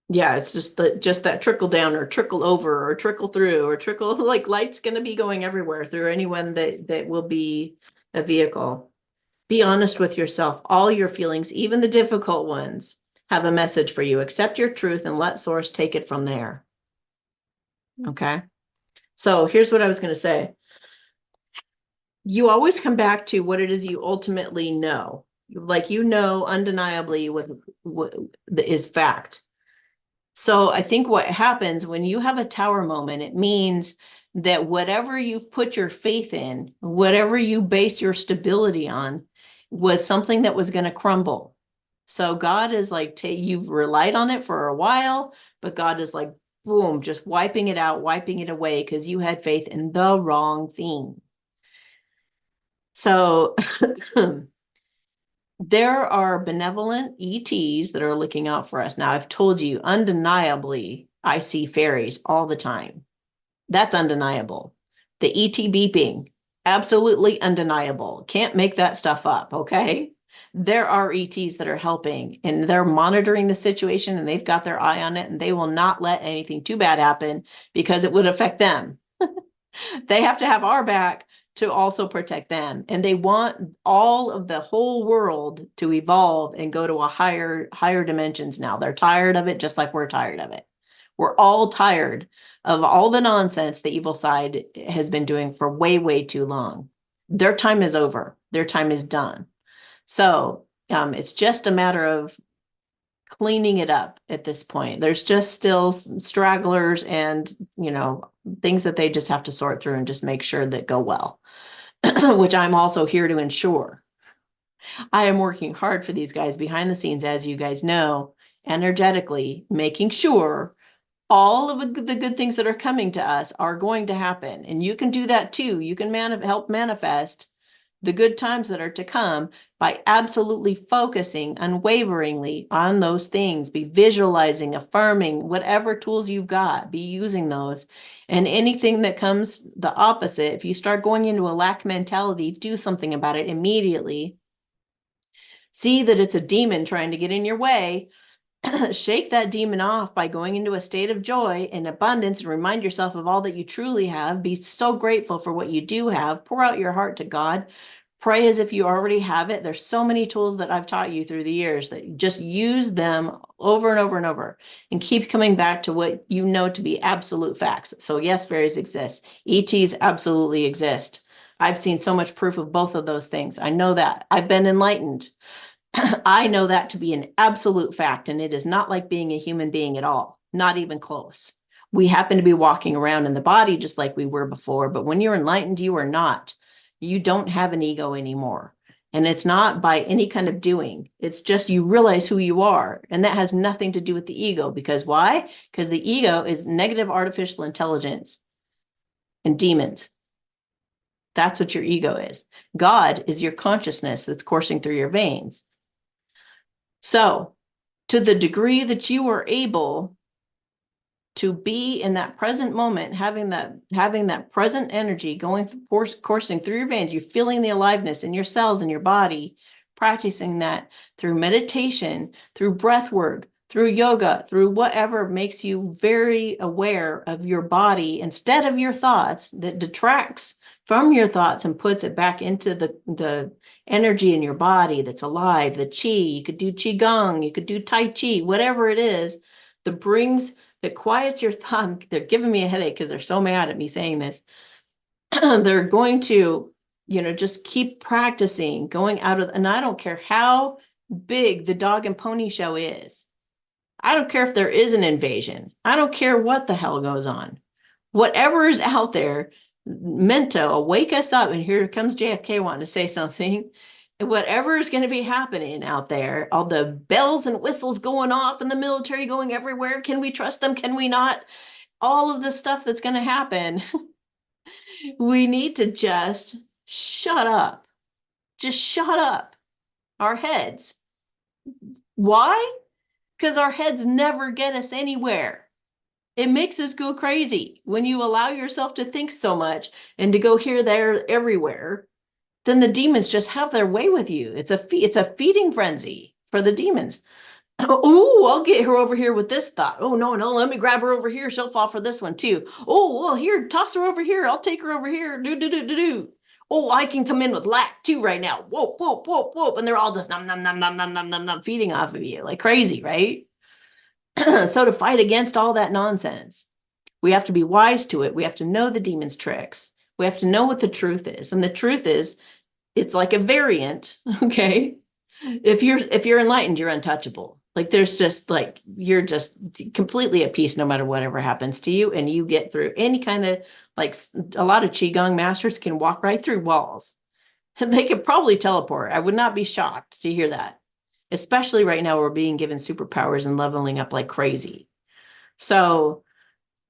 yeah, it's just that trickle down or trickle over or trickle through or trickle, like light's going to be going everywhere through anyone that will be a vehicle. Be honest with yourself. All your feelings, even the difficult ones, have a message for you. Accept your truth and let source take it from there. Okay. So here's what I was going to say. You always come back to what it is you ultimately know. Like, undeniably what is fact. So I think what happens when you have a tower moment, it means that whatever you've put your faith in, whatever you base your stability on, was something that was going to crumble. So God is like, you've relied on it for a while, but God is like, boom, just wiping it out, wiping it away because you had faith in the wrong thing. So there are benevolent ETs that are looking out for us. Now, I've told you, undeniably, I see fairies all the time. That's undeniable. The ET beeping, absolutely undeniable. Can't make that stuff up, okay? There are ETs that are helping and they're monitoring the situation and they've got their eye on it and they will not let anything too bad happen because it would affect them. They have to have our back to also protect them. And they want all of the whole world to evolve and go to a higher dimensions now. They're tired of it, just like we're tired of it. We're all tired of all the nonsense the evil side has been doing for way, way too long. Their time is over. Their time is done. So it's just a matter of cleaning it up at this point. There's just still stragglers and, things that they just have to sort through and just make sure that go well, which I'm also here to ensure. I am working hard for these guys behind the scenes, as you guys know, energetically, making sure all of the good things that are coming to us are going to happen. And you can do that too. You can help manifest the good times that are to come by absolutely focusing unwaveringly on those things. Be visualizing, affirming, whatever tools you've got, be using those. And anything that comes the opposite, if you start going into a lack mentality, do something about it immediately. See that it's a demon trying to get in your way Shake that demon off by going into a state of joy and abundance and remind yourself of all that you truly have. Be so grateful for what you do have. Pour out your heart to God. Pray as if you already have it. There's so many tools that I've taught you through the years that you just use them over and over and over and keep coming back to what you know to be absolute facts. So yes, fairies exist. ETs absolutely exist. I've seen so much proof of both of those things. I know that. I've been enlightened. I know that to be an absolute fact, and it is not like being a human being at all, not even close. We happen to be walking around in the body just like we were before, but when you're enlightened, you are not. You don't have an ego anymore. And it's not by any kind of doing. It's just you realize who you are. And that has nothing to do with the ego. Because why? Because the ego is negative artificial intelligence and demons. That's what your ego is. God is your consciousness that's coursing through your veins. So, to the degree that you are able to be in that present moment, having that present energy coursing through your veins, you're feeling the aliveness in your cells in your body, practicing that through meditation, through breath work, through yoga, through whatever makes you very aware of your body instead of your thoughts, that detracts from your thoughts and puts it back into the energy in your body that's alive, the chi. You could do qigong, you could do tai chi, whatever it is that quiets your thought. They're giving me a headache because they're so mad at me saying this. They're going to, just keep practicing going out of, and I don't care how big the dog and pony show is. I don't care if there is an invasion. I don't care what the hell goes on. Whatever is out there meant to wake us up. And here comes JFK wanting to say something. Whatever is going to be happening out there, all the bells and whistles going off and the military going everywhere. Can we trust them? Can we not? All of the stuff that's going to happen. We need to just shut up. Just shut up. Our heads. Why? Because our heads never get us anywhere. It makes us go crazy. When you allow yourself to think so much and to go here, there, everywhere, then the demons just have their way with you. It's a feeding frenzy for the demons. Oh, I'll get her over here with this thought. Oh, no, let me grab her over here. She'll fall for this one too. Oh, well, here, toss her over here. I'll take her over here. Do. Oh, I can come in with lack too right now. Whoop, whoop, whoop, whoop. And they're all just nom, nom, nom, nom, nom, nom, nom, nom, feeding off of you like crazy, right? So to fight against all that nonsense, we have to be wise to it. We have to know the demon's tricks. We have to know what the truth is. And the truth is, it's like a variant, okay? If you're enlightened, you're untouchable. Like there's just like, you're just completely at peace no matter whatever happens to you. And you get through any kind of, like a lot of Qigong masters can walk right through walls. And they could probably teleport. I would not be shocked to hear that. Especially right now, we're being given superpowers and leveling up like crazy. So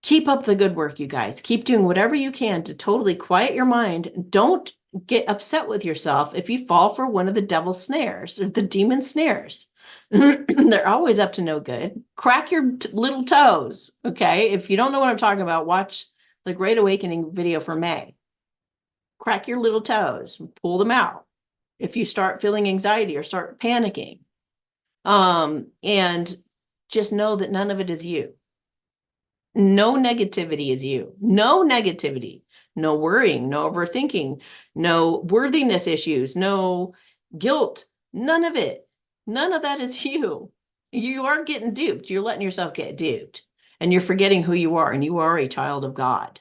keep up the good work, you guys. Keep doing whatever you can to totally quiet your mind. Don't get upset with yourself if you fall for one of the devil's snares or the demon snares. They're always up to no good. Crack your little toes, okay? If you don't know what I'm talking about, watch the Great Awakening video for May. Crack your little toes, pull them out. If you start feeling anxiety or start panicking, and just know that none of it is you. No negativity is you. No negativity, no worrying, no overthinking, no worthiness issues, no guilt, none of it. None of that is you. You are getting duped. You're letting yourself get duped, and you're forgetting who you are, and you are a child of God.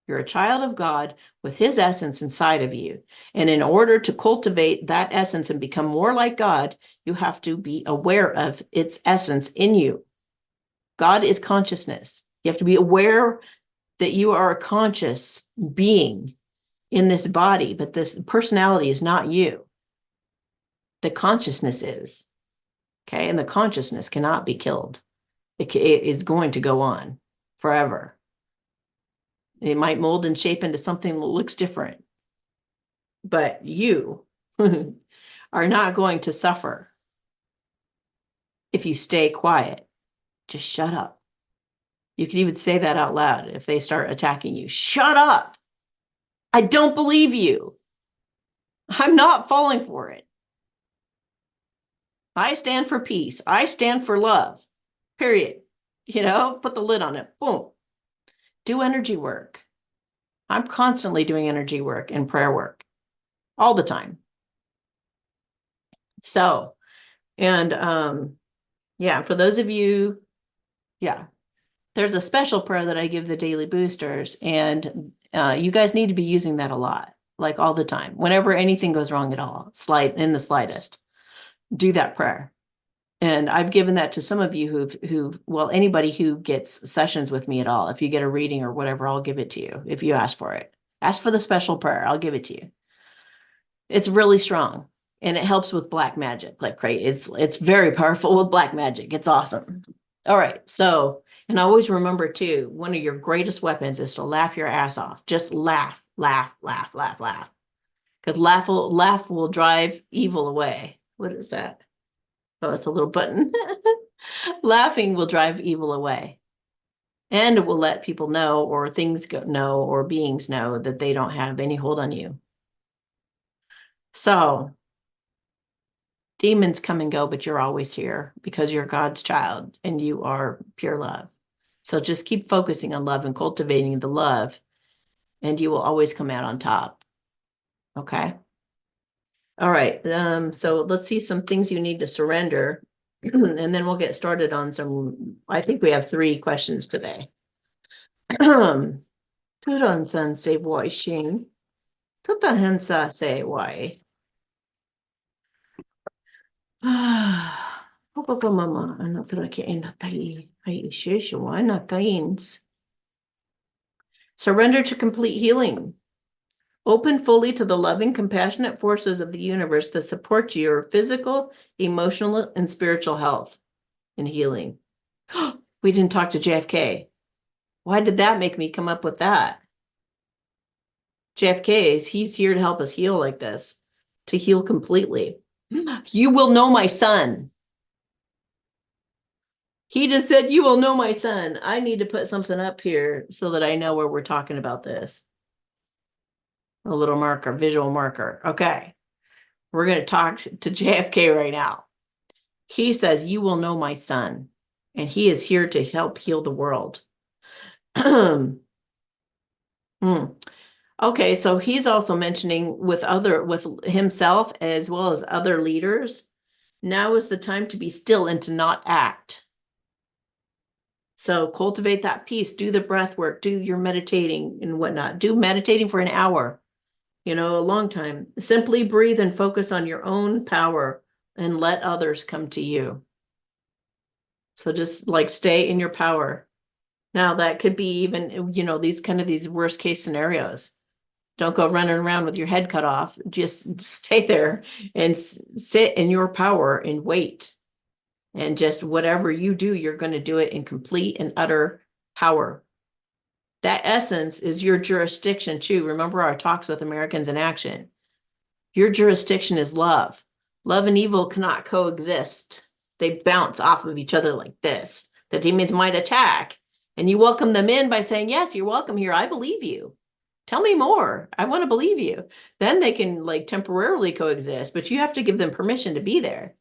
You're a child of God with his essence inside of you. And in order to cultivate that essence and become more like God, you have to be aware of its essence in you. God is consciousness. You have to be aware that you are a conscious being in this body, but this personality is not you. The consciousness is. Okay. And the consciousness cannot be killed. It is going to go on forever. It might mold and shape into something that looks different. But you are not going to suffer if you stay quiet. Just shut up. You can even say that out loud if they start attacking you. Shut up. I don't believe you. I'm not falling for it. I stand for peace. I stand for love, period. Put the lid on it. Boom. Do energy work. I'm constantly doing energy work and prayer work all the time. So, and yeah, for those of you, yeah, there's a special prayer that I give the daily boosters, and you guys need to be using that a lot, like all the time. Whenever anything goes wrong at all, in the slightest, do that prayer. And I've given that to some of you well, anybody who gets sessions with me at all. If you get a reading or whatever, I'll give it to you. If you ask for it, ask for the special prayer. I'll give it to you. It's really strong, and it helps with black magic. Like, great. It's very powerful with black magic. It's awesome. All right. So, and always remember too, one of your greatest weapons is to laugh your ass off. Just laugh, laugh, laugh, laugh, laugh. Because laugh will drive evil away. What is that? Oh, it's a little button. Laughing will drive evil away. And it will let people know, or things know, or beings know that they don't have any hold on you. So demons come and go, but you're always here because you're God's child and you are pure love. So just keep focusing on love and cultivating the love, and you will always come out on top. Okay. All right. So let's see some things you need to surrender, and then we'll get started on some. I think we have 3 questions today. Turon-san say why Shing. Tutahensa say why. Mama, surrender to complete healing. Open fully to the loving, compassionate forces of the universe that support your physical, emotional, and spiritual health and healing. We didn't talk to JFK. Why did that make me come up with that? He's here to help us heal like this, to heal completely. You will know my son. He just said, you will know my son. I need to put something up here so that I know where we're talking about this. A little marker, visual marker. Okay. We're going to talk to JFK right now. He says, you will know my son, and he is here to help heal the world. Okay, so he's also mentioning with himself as well as other leaders, now is the time to be still and to not act. So cultivate that peace, do the breath work, do your meditating and whatnot. Do meditating for an hour, a long time. Simply breathe and focus on your own power and let others come to you. So just like stay in your power. Now that could be even, these worst case scenarios. Don't go running around with your head cut off. Just stay there and sit in your power and wait. And just whatever you do, you're going to do it in complete and utter power. That essence is your jurisdiction too. Remember our talks with Americans in Action. Your jurisdiction is love. Love and evil cannot coexist. They bounce off of each other like this. The demons might attack, and you welcome them in by saying, yes, you're welcome here. I believe you. Tell me more. I want to believe you. Then they can temporarily coexist, but you have to give them permission to be there.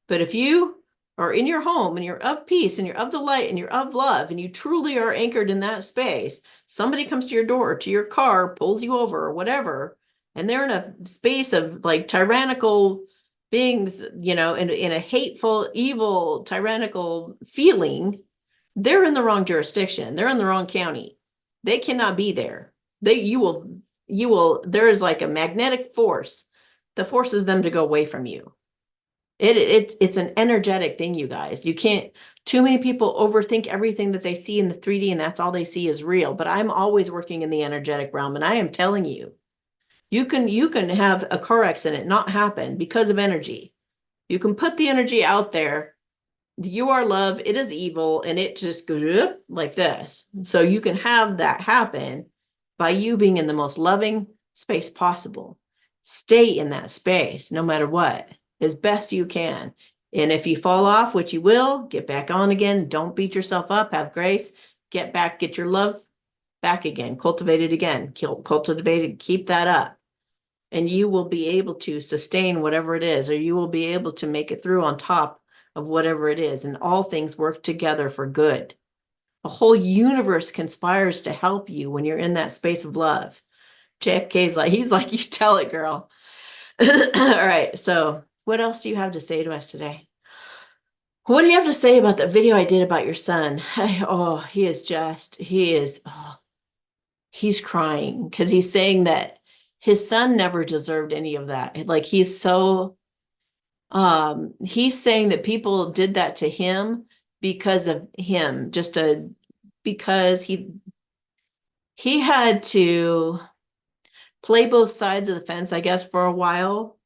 But if you are in your home and you're of peace and you're of delight and you're of love and you truly are anchored in that space, somebody comes to your door, to your car, pulls you over or whatever, and they're in a space of tyrannical beings, in a hateful, evil, tyrannical feeling, they're in the wrong jurisdiction. They're in the wrong county. They cannot be there. You will, there is a magnetic force that forces them to go away from you. It's an energetic thing, you guys. You can't, too many people overthink everything that they see in the 3D and that's all they see is real. But I'm always working in the energetic realm, and I am telling you, you can have a car accident not happen because of energy. You can put the energy out there. You are love, it is evil, and it just goes like this. So you can have that happen by you being in the most loving space possible. Stay in that space no matter what, as best you can. And if you fall off, which you will, get back on again. Don't beat yourself up. Have grace. Get back. Get your love back again. Cultivate it again. Cultivate it. Keep that up. and you will be able to sustain whatever it is, or you will be able to make it through on top of whatever it is. And all things work together for good. The whole universe conspires to help you when you're in that space of love. JFK's like, he's like, you tell it, girl. All right. So what else do you have to say to us today? What do you have to say about the video I did about your son? He's crying because he's saying that his son never deserved any of that. Like he's saying that people did that to him because of him, because he had to play both sides of the fence, I guess, for a while,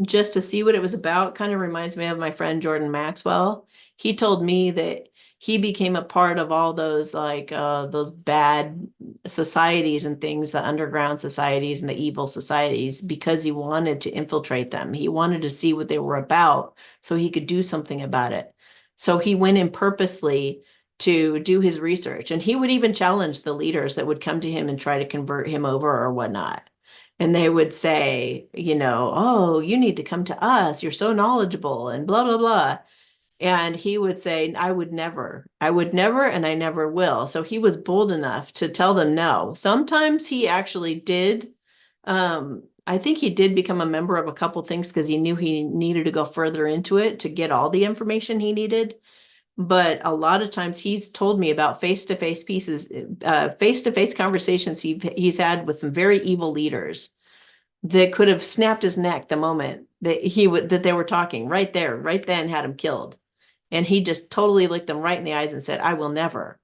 just to see what it was about. Kind of reminds me of my friend Jordan Maxwell. He told me that he became a part of all those those bad societies and things, the underground societies and the evil societies, because he wanted to infiltrate them. He wanted to see what they were about so he could do something about it. So he went in purposely to do his research, and he would even challenge the leaders that would come to him and try to convert him over or whatnot. And they would say, oh, you need to come to us. You're so knowledgeable and blah, blah, blah. And he would say, I would never, and I never will. So he was bold enough to tell them no. Sometimes he actually did. I think he did become a member of a couple things because he knew he needed to go further into it to get all the information he needed. But a lot of times he's told me about face-to-face face-to-face conversations he's had with some very evil leaders that could have snapped his neck the moment that they were talking right there, right then, had him killed. And he just totally looked them right in the eyes and said, I will never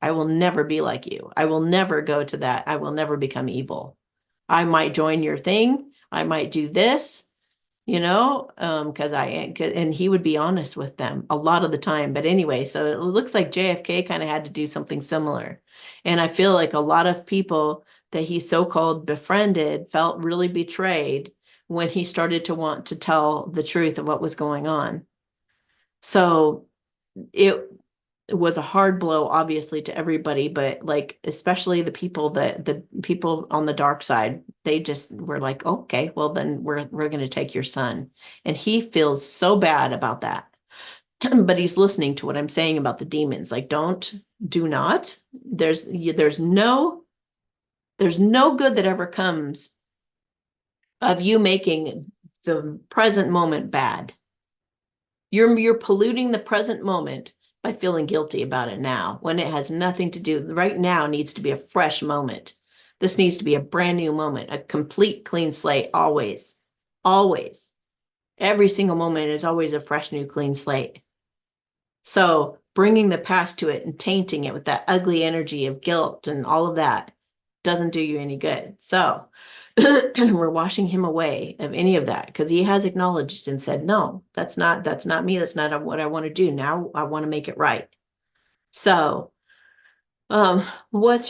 be like you. I will never go to that. I will never become evil. I might join your thing. I might do this, because and he would be honest with them a lot of the time. But anyway, so it looks like JFK kind of had to do something similar. And I feel like a lot of people that he so-called befriended felt really betrayed when he started to want to tell the truth of what was going on. So it was a hard blow, obviously, to everybody, but like especially the people on the dark side, they just were like, okay, well then we're going to take your son. And he feels so bad about that. But he's listening to what I'm saying about the demons. Like, do not. There's no good that ever comes of you making the present moment bad. You're polluting the present moment by feeling guilty about it now, when it has nothing to do. Right now needs to be a fresh moment. This needs to be a brand new moment, a complete clean slate, always. Always. Every single moment is always a fresh, new, clean slate. So bringing the past to it and tainting it with that ugly energy of guilt and all of that doesn't do you any good. So we're washing him away of any of that, because he has acknowledged and said, no, that's not me. That's not what I want to do. Now I want to make it right. So he likes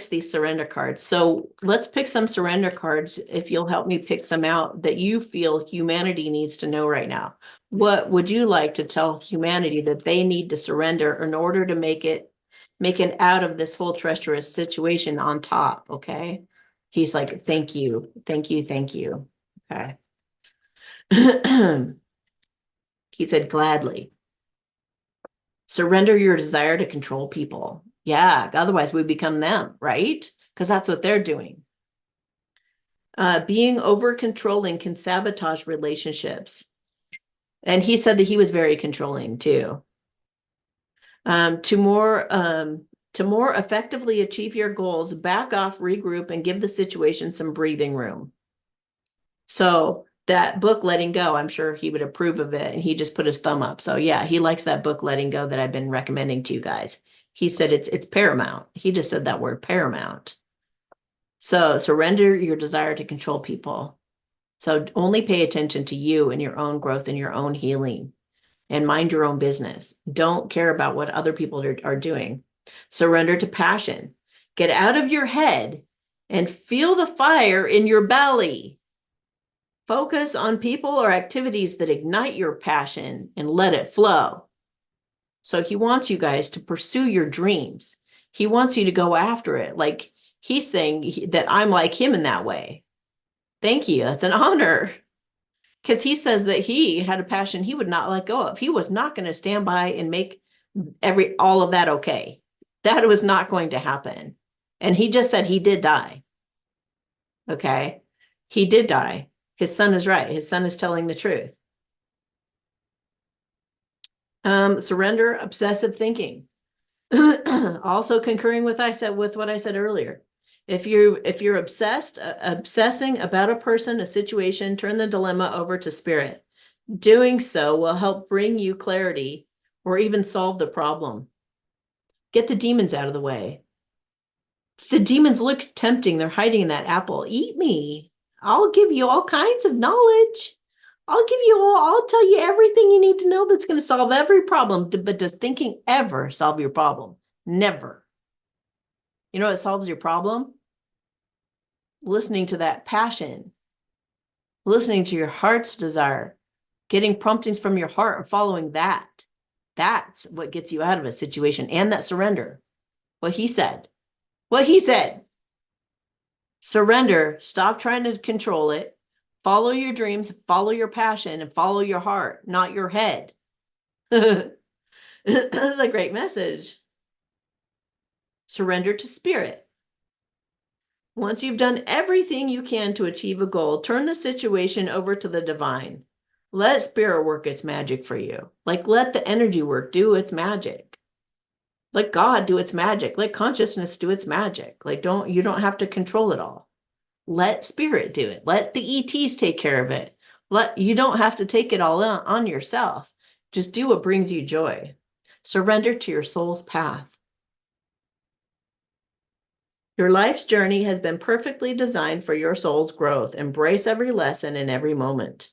these surrender cards. So let's pick some surrender cards, if you'll help me pick some out that you feel humanity needs to know right now. What would you like to tell humanity that they need to surrender in order to make it out of this whole treacherous situation on top? Okay. He's like, thank you. Thank you. Thank you. Okay. He said, gladly. Surrender your desire to control people. Yeah, otherwise we become them, right? Because that's what they're doing. Being over controlling can sabotage relationships. And he said that he was very controlling too. To more effectively achieve your goals, back off, regroup, and give the situation some breathing room. So that book, Letting Go, I'm sure he would approve of it. And he just put his thumb up. So yeah, he likes that book, Letting Go, that I've been recommending to you guys. He said it's paramount. He just said that word, paramount. So surrender your desire to control people. So only pay attention to you and your own growth and your own healing, and mind your own business. Don't care about what other people are doing. Surrender to passion. Get out of your head and feel the fire in your belly. Focus on people or activities that ignite your passion and let it flow. So he wants you guys to pursue your dreams. He wants you to go after it. Like He's saying that I'm like him in that way. Thank you. That's an honor. Because he says that he had a passion he would not let go of. He was not going to stand by and make all of that okay. That was not going to happen. And he just said he did die. Okay. He did die. His son is right. His son is telling the truth. Surrender obsessive thinking. Also concurring with what I said earlier. If you're obsessing about a person, a situation, turn the dilemma over to spirit. Doing so will help bring you clarity or even solve the problem. Get the demons out of the way. The demons look tempting. They're hiding in that apple. Eat me. I'll give you all kinds of knowledge. I'll tell you everything you need to know that's going to solve every problem. But does thinking ever solve your problem? Never. You know what solves your problem? Listening to that passion, listening to your heart's desire, getting promptings from your heart or following that. That's what gets you out of a situation, and that surrender. What he said. Surrender. Stop trying to control it. Follow your dreams, follow your passion, and follow your heart, not your head. That's a great message. Surrender to spirit. Once you've done everything you can to achieve a goal, turn the situation over to the divine. Let spirit work its magic for you. Like, let the energy work do its magic. Let God do its magic. Let consciousness do its magic. Like, you don't have to control it all. Let spirit do it. Let the ETs take care of it. You don't have to take it all on yourself. Just do what brings you joy. Surrender to your soul's path. Your life's journey has been perfectly designed for your soul's growth. Embrace every lesson in every moment.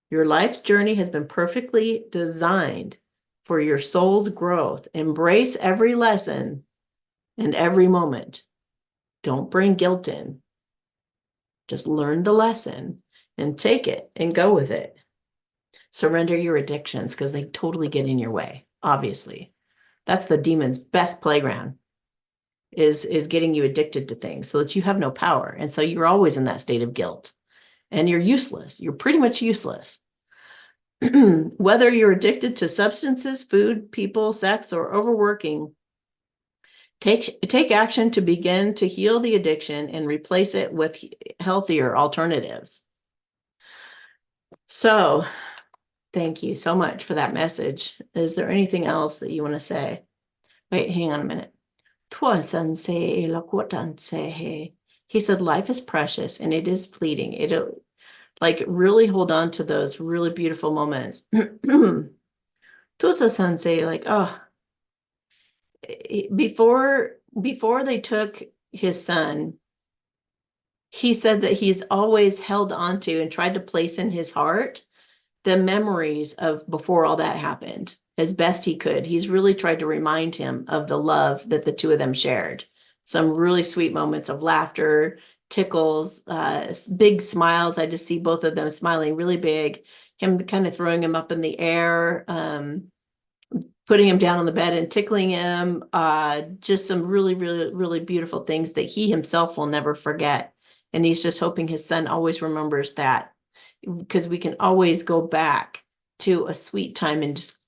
Your life's journey has been perfectly designed for your soul's growth. Embrace every lesson and every moment. Don't bring guilt in. Just learn the lesson and take it and go with it. Surrender your addictions because they totally get in your way, obviously. That's the demon's best playground, is getting you addicted to things so that you have no power. And so you're always in that state of guilt and you're useless. You're pretty much useless. Whether you're addicted to substances, food, people, sex, or overworking, take action to begin to heal the addiction and replace it with healthier alternatives. So, thank you so much for that message. Is there anything else that you want to say? Wait, hang on a minute. He said, life is precious and it is fleeting. It'll like really hold on to those really beautiful moments. Tosa-san say, like, oh, before they took his son, he said that he's always held on to and tried to place in his heart the memories of before all that happened as best he could. He's really tried to remind him of the love that the two of them shared. Some really sweet moments of laughter, tickles, big smiles. I just see both of them smiling really big, him kind of throwing him up in the air, putting him down on the bed and tickling him. Just some really, really, really beautiful things that he himself will never forget. And he's just hoping his son always remembers that, because we can always go back to a sweet time and just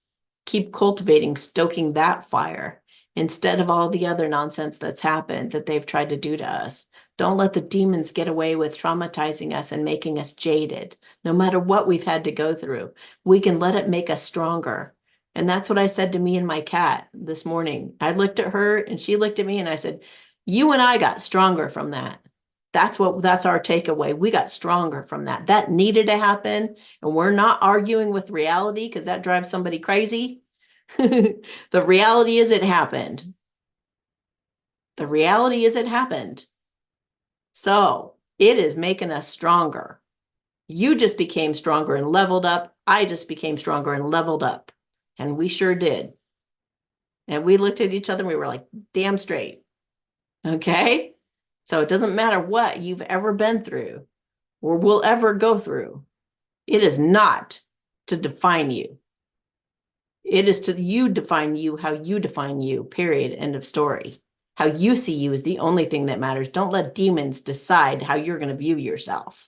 keep cultivating, stoking that fire instead of all the other nonsense that's happened that they've tried to do to us. Don't let the demons get away with traumatizing us and making us jaded. No matter what we've had to go through, we can let it make us stronger. And that's what I said to me and my cat this morning. I looked at her and she looked at me and I said, you and I got stronger from that. That's our takeaway. We got stronger from that. That needed to happen. And we're not arguing with reality because that drives somebody crazy. The reality is it happened. The reality is it happened. So it is making us stronger. You just became stronger and leveled up. I just became stronger and leveled up. And we sure did. And we looked at each other and we were like, damn straight. Okay? So it doesn't matter what you've ever been through or will ever go through. It is not to define you. It is to you define you how you define you, period, end of story. How you see you is the only thing that matters. Don't let demons decide how you're going to view yourself.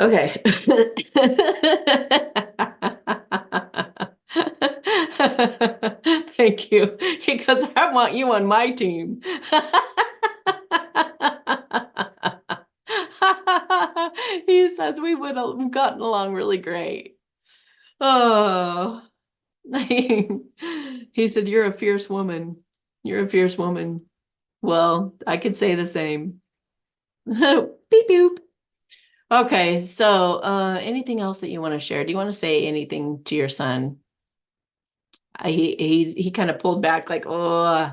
Okay. Thank you. Because I want you on my team. He says we would have gotten along really great. Oh, he said, you're a fierce woman. You're a fierce woman. Well, I could say the same. Beep boop. Okay, so anything else that you want to share? Do you want to say anything to your son? He kind of pulled back like, oh,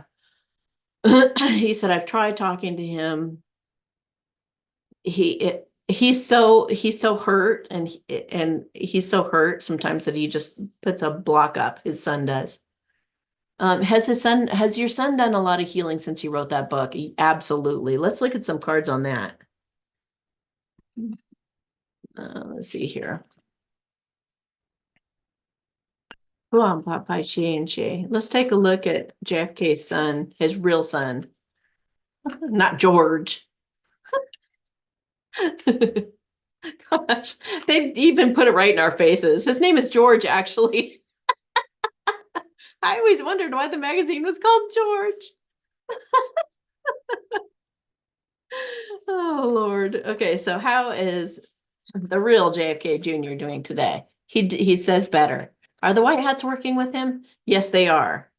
he said, I've tried talking to him. He's so hurt, and he's so hurt sometimes that he just puts a block up. His son does. Has your son done a lot of healing since he wrote that book? Absolutely. Let's look at some cards on that. Let's see here. Let's take a look at JFK's son, his real son, not George. Gosh, they even put it right in our faces. His name is George, actually. I always wondered why the magazine was called George. Oh, Lord. Okay, so how is the real JFK Jr. doing today? He says better. Are the white hats working with him? Yes, they are.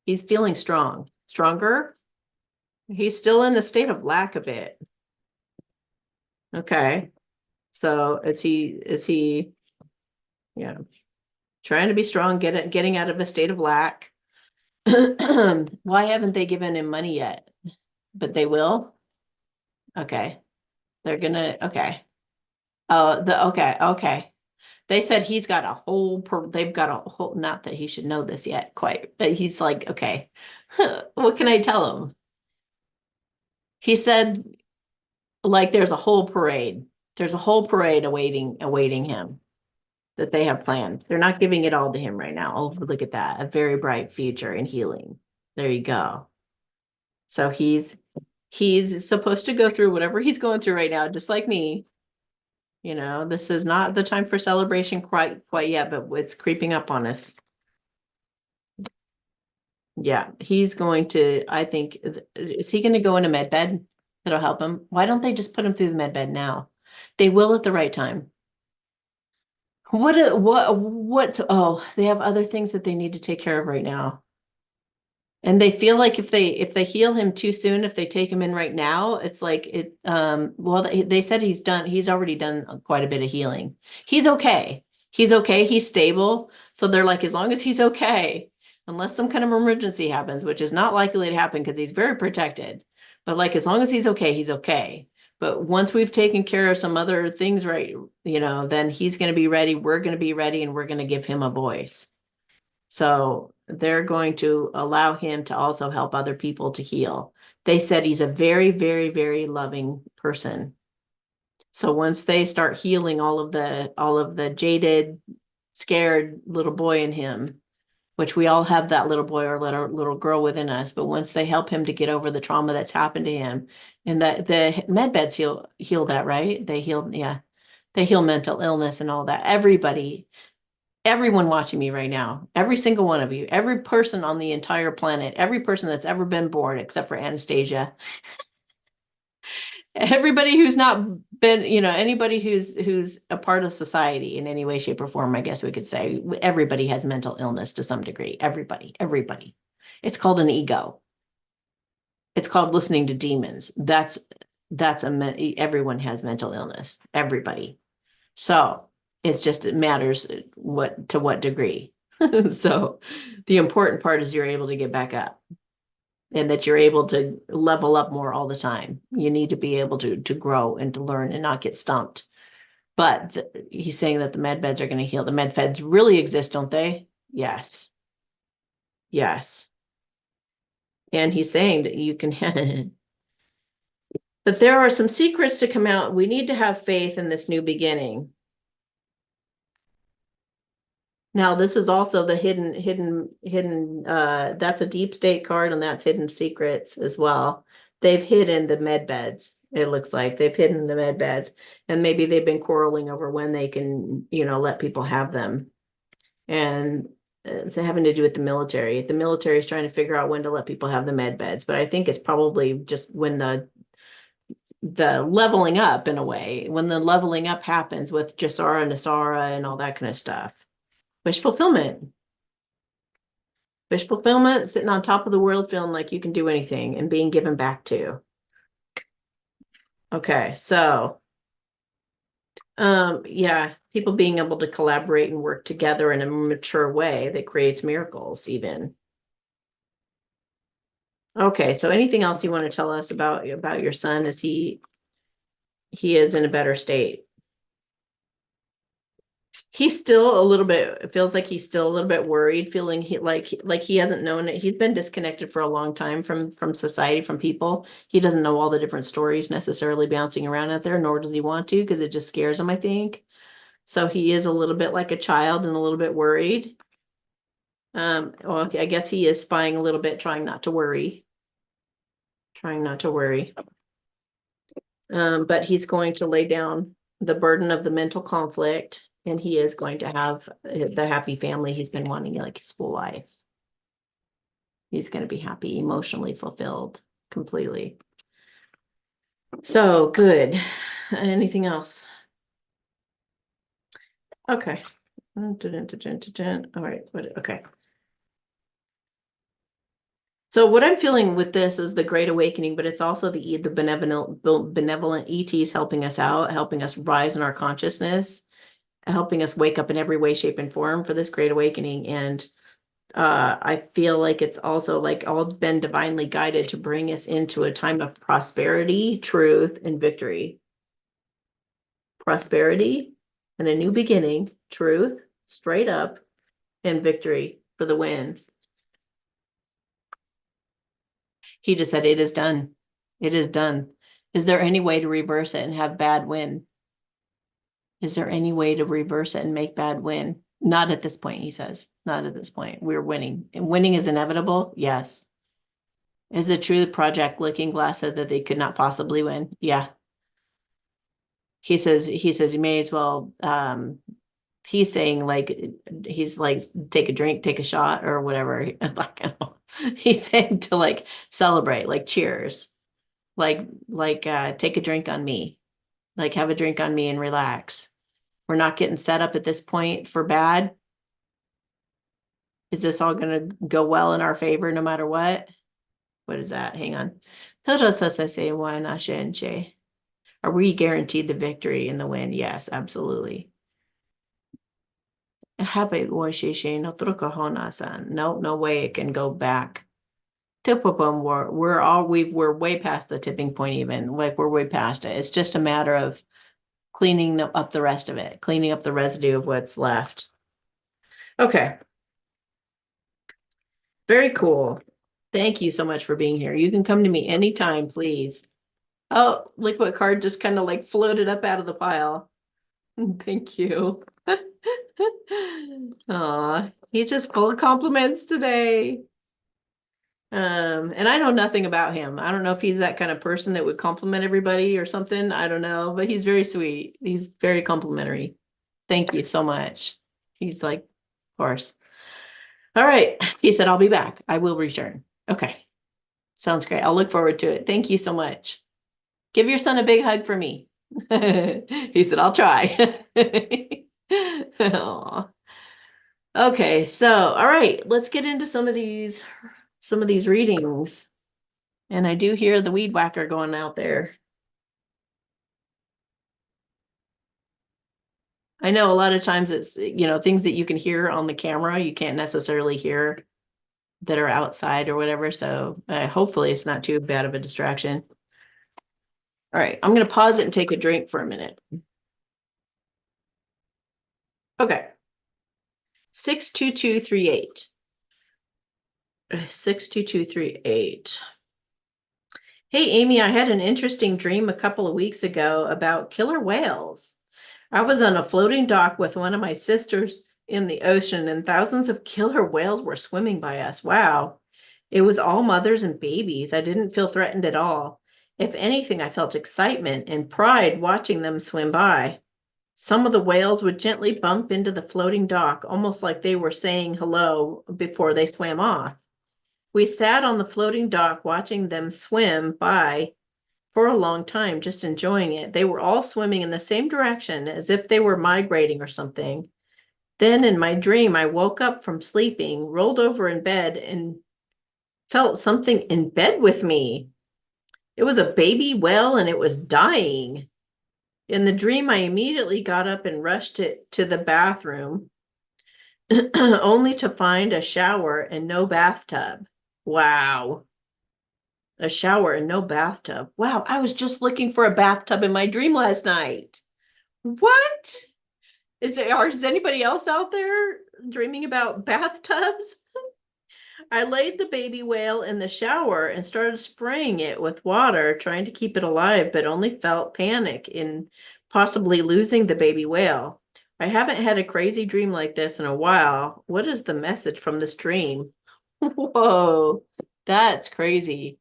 He's feeling strong. Stronger? He's still in the state of lack a bit. Okay. So is he yeah, trying to be strong, getting out of a state of lack? Why haven't they given him money yet? But they will? Okay. They're gonna, okay. Oh, okay. They said he's got a whole, they've got a whole, not that he should know this yet, quite, but he's like, okay, what can I tell him? He said, like, there's a whole parade. There's a whole parade awaiting him that they have planned. They're not giving it all to him right now. Oh, look at that. A very bright future in healing. There you go. So he's supposed to go through whatever he's going through right now, just like me. You know, this is not the time for celebration quite yet, but it's creeping up on us. Yeah, he's going to, I think, is he going to go in a med bed? That'll help him. Why don't they just put him through the med bed now? They will at the right time. Oh, they have other things that they need to take care of right now. And they feel like if they heal him too soon, if they take him in right now, it's like it, well, they said he's already done quite a bit of healing. He's okay. He's stable. So they're like, as long as he's okay, unless some kind of emergency happens, which is not likely to happen because he's very protected. But like, as long as he's okay, he's okay. But once we've taken care of some other things, right, then he's going to be ready. We're going to be ready, and we're going to give him a voice. So they're going to allow him to also help other people to heal. They said he's a very, very, very loving person. So once they start healing all of the jaded, scared little boy in him, which we all have that little boy or little girl within us, but once they help him to get over the trauma that's happened to him, and that the med beds heal that, right? They heal, yeah. They heal mental illness and all that. Everyone watching me right now, every single one of you, every person on the entire planet, every person that's ever been born, except for Anastasia, everybody who's not been, anybody who's a part of society in any way, shape, or form, I guess we could say, everybody has mental illness to some degree. Everybody. It's called an ego. It's called listening to demons. Everyone has mental illness. Everybody. So it matters to what degree. So the important part is you're able to get back up, and that you're able to level up more all the time. You need to be able to grow and to learn and not get stumped. But he's saying that the med beds are going to heal. The med beds really exist, don't they? Yes. Yes. And he's saying that you can that there are some secrets to come out. We need to have faith in this new beginning. Now, this is also the hidden, that's a deep state card, and that's hidden secrets as well. They've hidden the med beds. It looks like they've hidden the med beds, and maybe they've been quarreling over when they can, let people have them. And it's having to do with the military. The military is trying to figure out when to let people have the med beds, but I think it's probably just when the leveling up, in a way, when the leveling up happens with Jasara, Nasara, and all that kind of stuff. Wish fulfillment. Wish fulfillment, sitting on top of the world, feeling like you can do anything and being given back to. Okay, so yeah, people being able to collaborate and work together in a mature way that creates miracles, even. Okay, so anything else you want to tell us about your son? Is he is in a better state? He's still a little bit, it feels like he's still a little bit worried, feeling like he hasn't known it. He's been disconnected for a long time from society, from people. He doesn't know all the different stories necessarily bouncing around out there, nor does he want to, because it just scares him, I think. So he is a little bit like a child and a little bit worried. Well, I guess he is spying a little bit, trying not to worry. Trying not to worry. But he's going to lay down the burden of the mental conflict, and he is going to have the happy family he's been wanting like his whole life. He's going to be happy, emotionally fulfilled completely. So good. Anything else? Okay. All right. Okay. So what I'm feeling with this is the Great Awakening, but it's also the benevolent ETs helping us out, helping us rise in our consciousness, helping us wake up in every way, shape, and form for this Great Awakening. And I feel like it's also like all been divinely guided to bring us into a time of prosperity, truth, and victory. Prosperity and a new beginning, truth, straight up, and victory for the win. He just said, it is done. It is done. Is there any way to reverse it and have bad win? Is there any way to reverse it and make bad win? Not at this point, he says. Not at this point. We're winning. And winning is inevitable? Yes. Is it true the Project Looking Glass said that they could not possibly win? Yeah. He says you may as well, he's saying he's like, take a drink, take a shot, or whatever. He's saying to like celebrate, like cheers, take a drink on me, like have a drink on me and relax. We're not getting set up at this point for bad. Is this all going to go well in our favor no matter what? What is that? Hang on. Are we guaranteed the victory and the win? Yes, absolutely. No, no way it can go back. We're way past the tipping point, even like we're way past it. It's just a matter of cleaning up the rest of it, cleaning up the residue of what's left. Okay. Very cool. Thank you so much for being here. You can come to me anytime, please. Oh, look what card just kind of like floated up out of the pile. Thank you. Aw, he's just full of compliments today. And I know nothing about him. I don't know if he's that kind of person that would compliment everybody or something. I don't know, but he's very sweet. He's very complimentary. Thank you so much. He's like, of course. All right. He said, I'll be back. I will return. Okay. Sounds great. I'll look forward to it. Thank you so much. Give your son a big hug for me. He said, I'll try. Okay, so all right, let's get into some of these readings. And I do hear the weed whacker going out there. I know a lot of times it's, things that you can hear on the camera, you can't necessarily hear that are outside or whatever. So hopefully it's not too bad of a distraction. All right, I'm going to pause it and take a drink for a minute. Okay. 62238. 62238. Hey, Amy, I had an interesting dream a couple of weeks ago about killer whales. I was on a floating dock with one of my sisters in the ocean and thousands of killer whales were swimming by us. Wow. It was all mothers and babies. I didn't feel threatened at all. If anything, I felt excitement and pride watching them swim by. Some of the whales would gently bump into the floating dock, almost like they were saying hello before they swam off. We sat on the floating dock watching them swim by for a long time, just enjoying it. They were all swimming in the same direction as if they were migrating or something. Then in my dream, I woke up from sleeping, rolled over in bed, and felt something in bed with me. It was a baby whale and it was dying. In the dream, I immediately got up and rushed it to the bathroom, only to find a shower and no bathtub. Wow. A shower and no bathtub. Wow, I was just looking for a bathtub in my dream last night. What? Is anybody else out there dreaming about bathtubs? I laid the baby whale in the shower and started spraying it with water, trying to keep it alive, but only felt panic in possibly losing the baby whale. I haven't had a crazy dream like this in a while. What is the message from this dream? Whoa, that's crazy.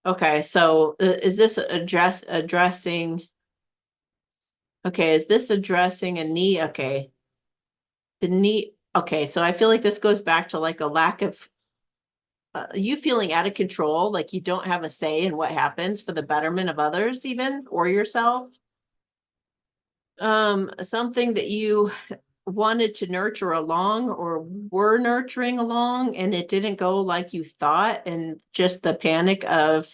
Okay, so is this addressing? Okay, is this addressing a need? Okay, the need. Okay, so I feel like this goes back to like a lack of you feeling out of control, like you don't have a say in what happens for the betterment of others, even or yourself. Something that you wanted to nurture along or were nurturing along, and it didn't go like you thought, and just the panic of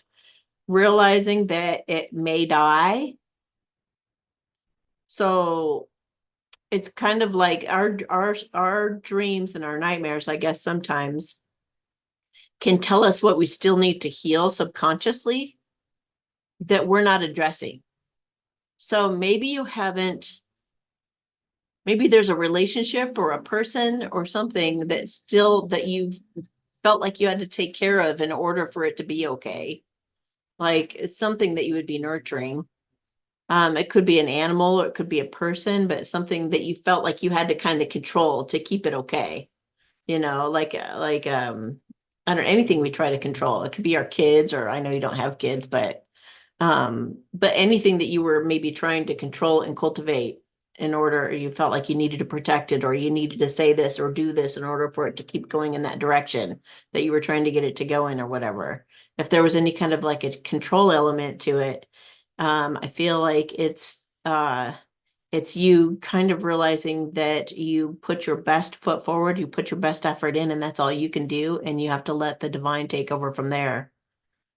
realizing that it may die. So it's kind of like our dreams and our nightmares, I guess, sometimes can tell us what we still need to heal subconsciously that we're not addressing. So maybe maybe there's a relationship or a person or something that still that you've felt like you had to take care of in order for it to be okay. Like it's something that you would be nurturing. It could be an animal or it could be a person, but something that you felt like you had to kind of control to keep it okay. Like I don't know, anything we try to control. It could be our kids, or I know you don't have kids, but anything that you were maybe trying to control and cultivate in order you felt like you needed to protect it or you needed to say this or do this in order for it to keep going in that direction that you were trying to get it to go in or whatever. If there was any kind of like a control element to it, I feel like it's you kind of realizing that you put your best foot forward, you put your best effort in, and that's all you can do, and you have to let the divine take over from there.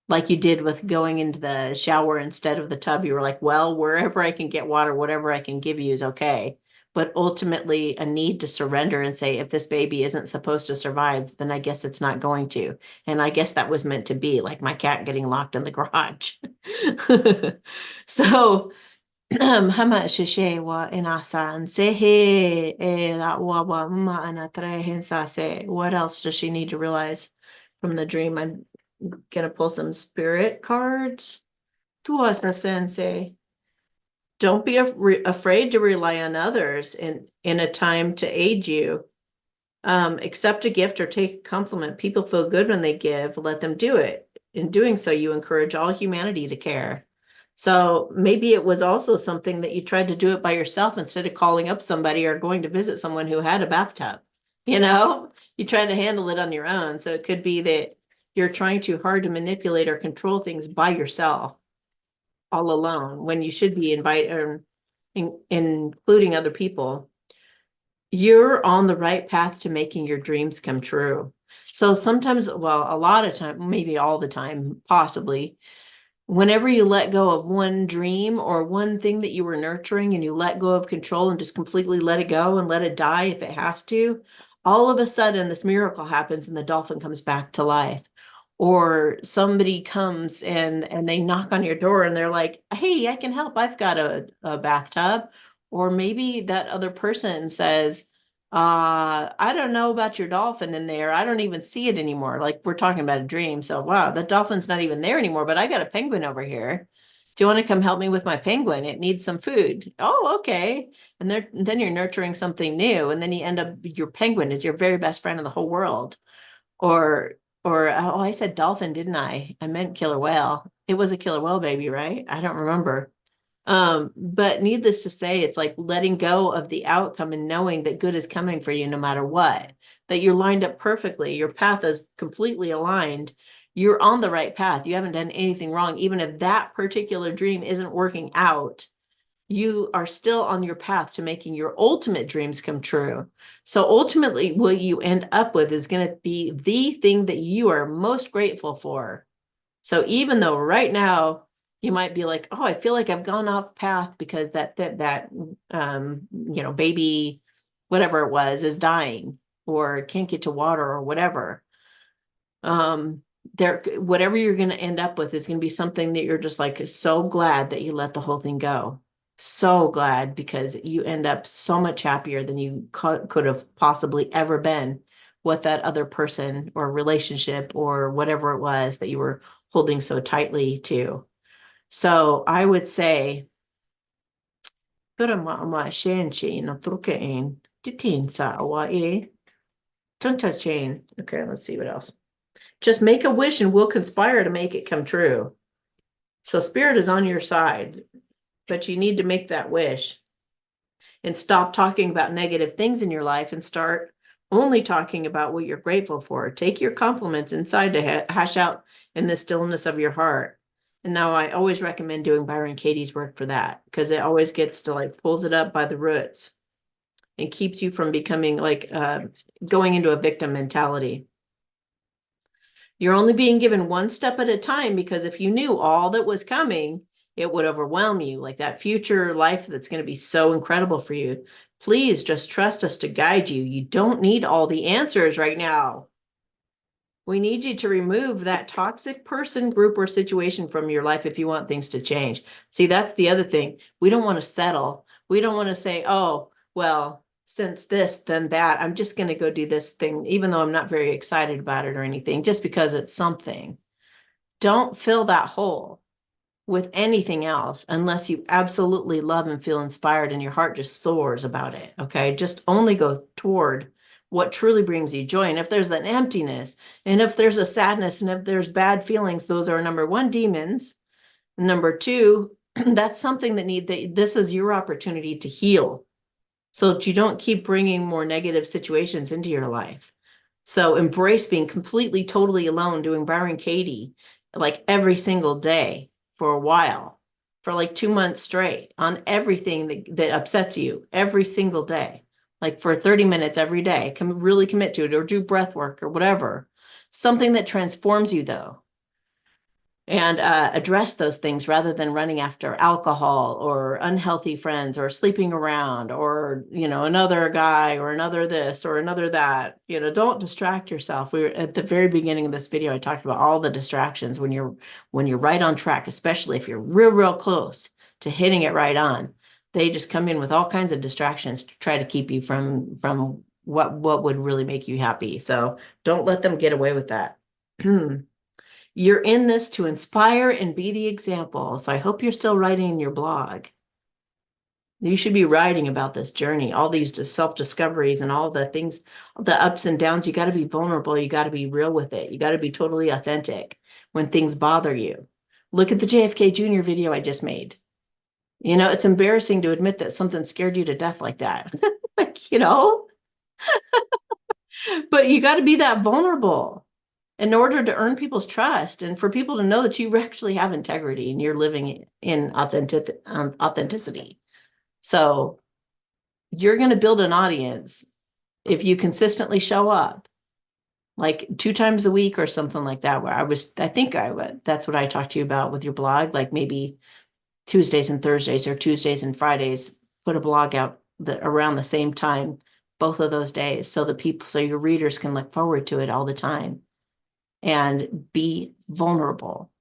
Like you did with going into the shower instead of the tub, you were like, well, wherever I can get water, whatever I can give you is okay. But ultimately, a need to surrender and say, if this baby isn't supposed to survive, then I guess it's not going to. And I guess that was meant to be, like my cat getting locked in the garage. So, hama shishe wa inasan sehe la wa ma anatrahen sase. What else does she need to realize from the dream? I'm gonna pull some spirit cards. Tuasa sensei. Don't be afraid to rely on others in a time to aid you. Accept a gift or take a compliment. People feel good when they give. Let them do it. In doing so, you encourage all humanity to care. So maybe it was also something that you tried to do it by yourself instead of calling up somebody or going to visit someone who had a bathtub. You tried to handle it on your own. So it could be that you're trying too hard to manipulate or control things by yourself, all alone, when you should be including other people. You're on the right path to making your dreams come true. So sometimes, well, a lot of time, maybe all the time, possibly, whenever you let go of one dream or one thing that you were nurturing and you let go of control and just completely let it go and let it die if it has to, all of a sudden this miracle happens and the dolphin comes back to life. Or somebody comes and they knock on your door and they're like, hey, I can help. I've got a bathtub. Or maybe that other person says, I don't know about your dolphin in there. I don't even see it anymore. Like we're talking about a dream. So wow, the dolphin's not even there anymore, but I got a penguin over here. Do you want to come help me with my penguin? It needs some food. Oh, okay. And then you're nurturing something new, and then you end up your penguin is your very best friend in the whole world. Or oh, I said dolphin, didn't I? I meant killer whale. It was a killer whale baby, right? I don't remember. But needless to say, it's like letting go of the outcome and knowing that good is coming for you no matter what, that you're lined up perfectly. Your path is completely aligned. You're on the right path. You haven't done anything wrong. Even if that particular dream isn't working out, you are still on your path to making your ultimate dreams come true. So ultimately, what you end up with is going to be the thing that you are most grateful for. So even though right now you might be like, oh, I feel like I've gone off path because that baby, whatever it was, is dying or can't get to water or whatever. Whatever you're going to end up with is going to be something that you're just like so glad that you let the whole thing go. So glad, because you end up so much happier than you could have possibly ever been with that other person or relationship or whatever it was that you were holding so tightly to. So I would say, okay, let's see what else. Just make a wish and we'll conspire to make it come true. So spirit is on your side, but you need to make that wish and stop talking about negative things in your life and start only talking about what you're grateful for. Take your compliments inside to hash out in the stillness of your heart. And now I always recommend doing Byron Katie's work for that, because it always gets to like pulls it up by the roots and keeps you from becoming like going into a victim mentality. You're only being given one step at a time, because if you knew all that was coming, it would overwhelm you, like that future life that's going to be so incredible for you. Please just trust us to guide you. You don't need all the answers right now. We need you to remove that toxic person, group, or situation from your life if you want things to change. See, that's the other thing. We don't want to settle. We don't want to say, oh, well, since this, then that, I'm just going to go do this thing, even though I'm not very excited about it or anything, just because it's something. Don't fill that hole with anything else unless you absolutely love and feel inspired and your heart just soars about it. Okay. Just only go toward what truly brings you joy. And if there's an emptiness, and if there's a sadness, and if there's bad feelings, those are number one, demons. Number two, that's something that this is your opportunity to heal, so that you don't keep bringing more negative situations into your life. So embrace being completely, totally alone, doing Byron Katie like every single day for a while, for like 2 months straight, on everything that upsets you every single day, like for 30 minutes every day. Really commit to it, or do breath work or whatever. Something that transforms you, though, and address those things rather than running after alcohol or unhealthy friends or sleeping around or, another guy or another this or another that. Don't distract yourself. We were at the very beginning of this video, I talked about all the distractions when you're right on track, especially if you're real close to hitting it right on. They just come in with all kinds of distractions to try to keep you from what would really make you happy. So don't let them get away with that. You're in this to inspire and be the example. So I hope you're still writing your blog. You should be writing about this journey, all these self-discoveries and all the things, the ups and downs. You got to be vulnerable. You got to be real with it. You got to be totally authentic when things bother you. Look at the JFK Jr. video I just made. It's embarrassing to admit that something scared you to death like that. But you got to be that vulnerable in order to earn people's trust and for people to know that you actually have integrity and you're living in authenticity. So you're going to build an audience if you consistently show up, like 2 times a week or something like that, that's what I talked to you about with your blog, like maybe Tuesdays and Thursdays or Tuesdays and Fridays, put a blog out around the same time, both of those days, so your readers can look forward to it all the time. And be vulnerable.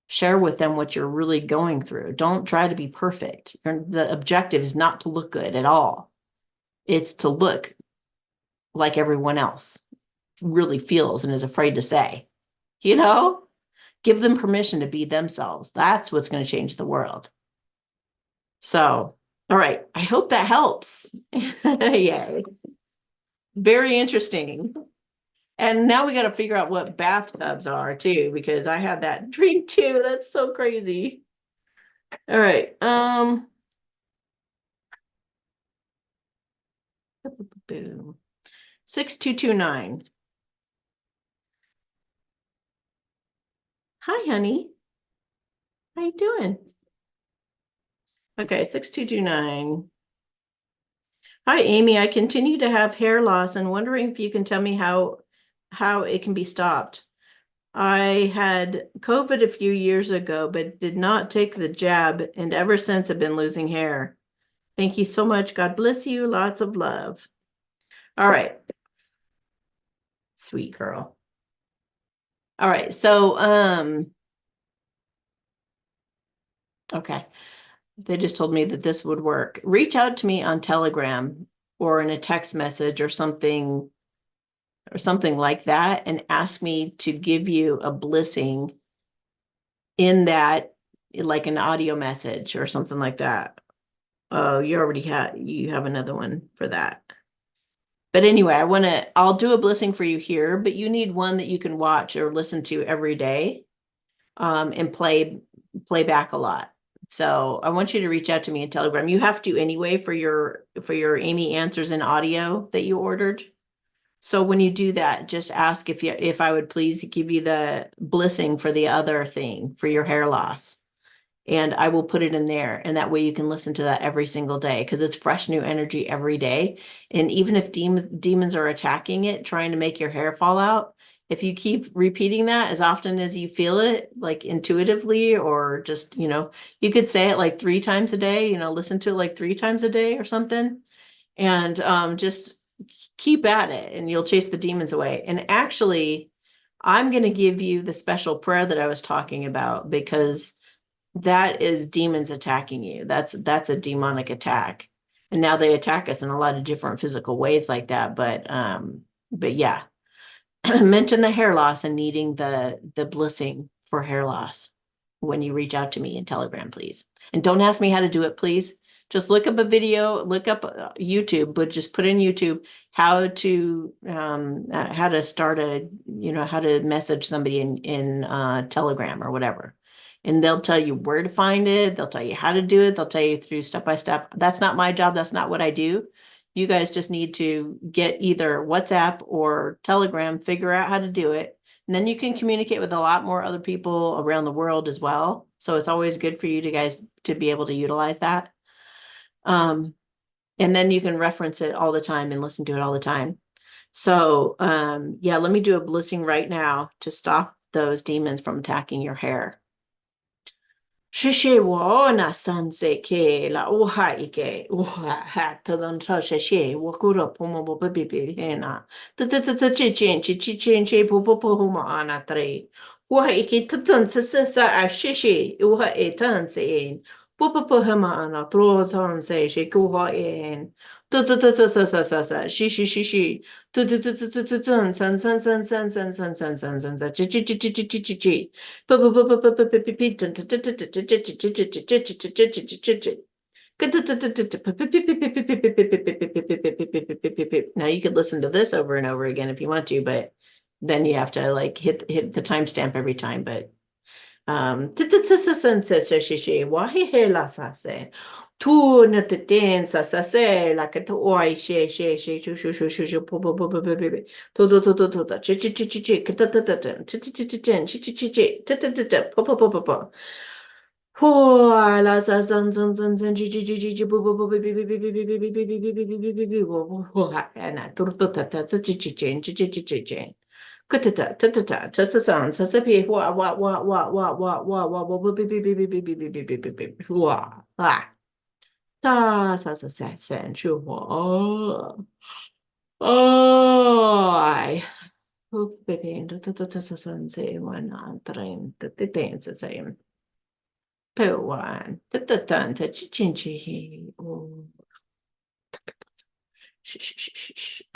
Share with them what you're really going through. Don't try to be perfect. The objective is not to look good at all. It's to look like everyone else really feels and is afraid to say. Get Give them permission to be themselves. That's what's going to change the world. So, all right. I hope that helps. Yay. Very interesting. And now we got to figure out what bathtubs are too, because I had that dream too. That's so crazy. All right. Boom. 6229. Hi, honey. How you doing? Okay, 6229. Hi, Amy. I continue to have hair loss and wondering if you can tell me how it can be stopped. I had COVID a few years ago, but did not take the jab, and ever since I've been losing hair. Thank you so much. God bless you. Lots of love. All right. Sweet girl. All right. So, okay. They just told me that this would work. Reach out to me on Telegram or in a text message or something like that and ask me to give you a blissing in that, like an audio message or something like that. Oh, you have another one for that. But anyway, I'll do a blessing for you here, but you need one that you can watch or listen to every day, and play back a lot. So I want you to reach out to me in Telegram. You have to anyway for your Amy Answers in audio that you ordered. So when you do that, just ask if I would please give you the blessing for the other thing for your hair loss. And I will put it in there. And that way you can listen to that every single day because it's fresh new energy every day. And even if demons are attacking it, trying to make your hair fall out, if you keep repeating that as often as you feel it, like intuitively, or just, you could say it like 3 times a day, listen to it like 3 times a day or something. And just keep at it and you'll chase the demons away. And actually, I'm going to give you the special prayer that I was talking about because that is demons attacking you. That's a demonic attack. And now they attack us in a lot of different physical ways like that. But yeah, mention the hair loss and needing the blessing for hair loss when you reach out to me in Telegram, please. And don't ask me how to do it, please. Just look up a video, look up YouTube, but just put in YouTube how to start how to message somebody in Telegram or whatever. And they'll tell you where to find it. They'll tell you how to do it. They'll tell you through step by step. That's not my job. That's not what I do. You guys just need to get either WhatsApp or Telegram, figure out how to do it. And then you can communicate with a lot more other people around the world as well. So it's always good for you guys to be able to utilize that. And then you can reference it all the time and listen to it all the time. So yeah, let me do a blessing right now to stop those demons from attacking your hair. 谢谢我那三世去了我还一个我还特登说谢谢我过了不不不别那这不嘛那对我还一个特登是啊谢谢我还一登是不嘛那多常是是给我因是这不不不不不不不不不，等等等等等等等等等等等等等。Now you could listen to this over and over again if you want to, but then you have to like hit the timestamp every time. But tu na te tensa sa se la che tu oi she shu pu pu pu pu pu pu tu chi che ta ta ta ta chi pu pu pu pu pu hu la sa san san san san chi pu pu pu pu pu pu pu pu pu pu pu pu pu pu pu pu pu ha na tu tu ta ta chi个哒哒哒哒哒，这上这边哇哇啊！三去我哎，不别别的三这完啊，等这陪玩这进去哦，嘘，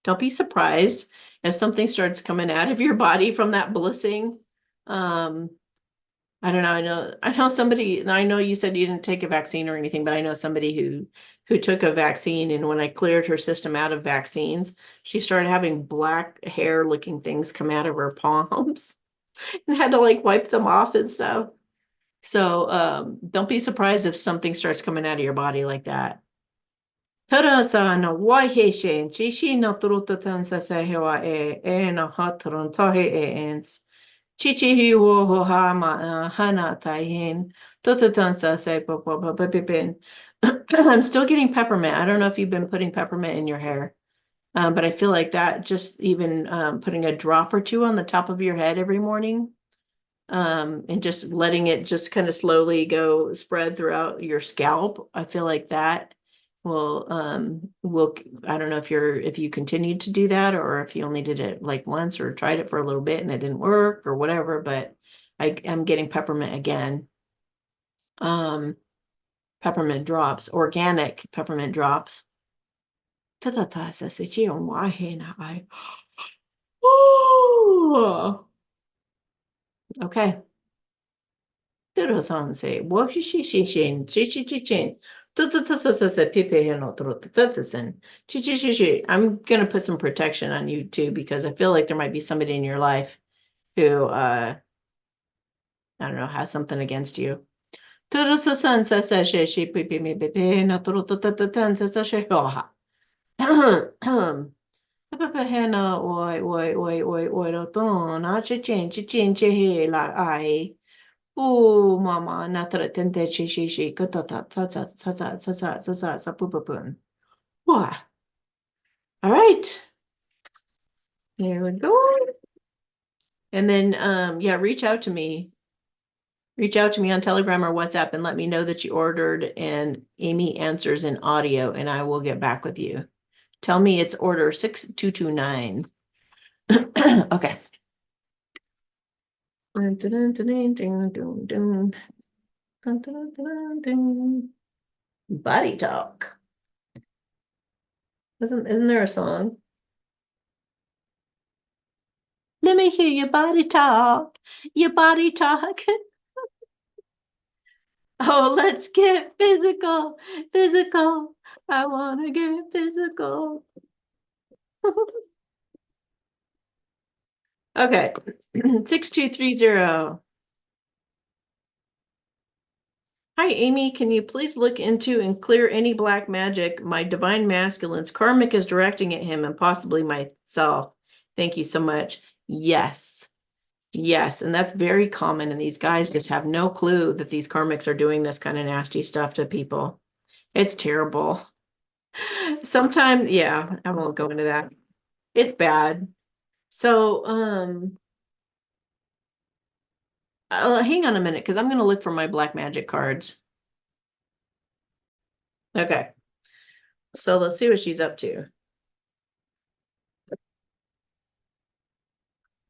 Don't be surprised if something starts coming out of your body from that blissing. I don't know. I know somebody, and I know you said you didn't take a vaccine or anything, but I know somebody who took a vaccine, and when I cleared her system out of vaccines, she started having black hair looking things come out of her palms and had to like wipe them off and stuff. So don't be surprised if something starts coming out of your body like that. たださ、why he shen, chi shi no trutan sa sa hewa no hatron tahe ens. Chichi hi wo ho ha ma hana taihin. Tototan sa sa pipin. I'm still getting peppermint. I don't know if you've been putting peppermint in your hair. But I feel like that just even putting a drop or two on the top of your head every morning, and just letting it just kind of slowly go spread throughout your scalp. I feel like that will I don't know if you continued to do that or if you only did it like once or tried it for a little bit and it didn't work or whatever, but I'm getting peppermint again. Peppermint drops, organic peppermint drops. Okay. テロさん say, what she I'm gonna put some protection on you too, because I feel like there might be somebody in your life who I don't know, has something against you. Oh, mama, natara tente shi katata tsa pupapun. Wow. All right. There we go. And then yeah, reach out to me. Reach out to me on Telegram or WhatsApp and let me know that you ordered, and Amy answers in audio and I will get back with you. Tell me it's order 6229. Okay. Body talk. Isn't there a song? Let me hear your body talk. Your body talk. Oh, let's get physical. Physical. I want to get physical. Okay. 6230. Hi, Amy. Can you please look into and clear any black magic my divine masculine's karmic is directing at him and possibly myself? Thank you so much. Yes. Yes. And that's very common. And these guys just have no clue that these karmics are doing this kind of nasty stuff to people. It's terrible. Sometimes, yeah, I won't go into that. It's bad. So, hang on a minute, because I'm going to look for my black magic cards. Okay. So let's see what she's up to.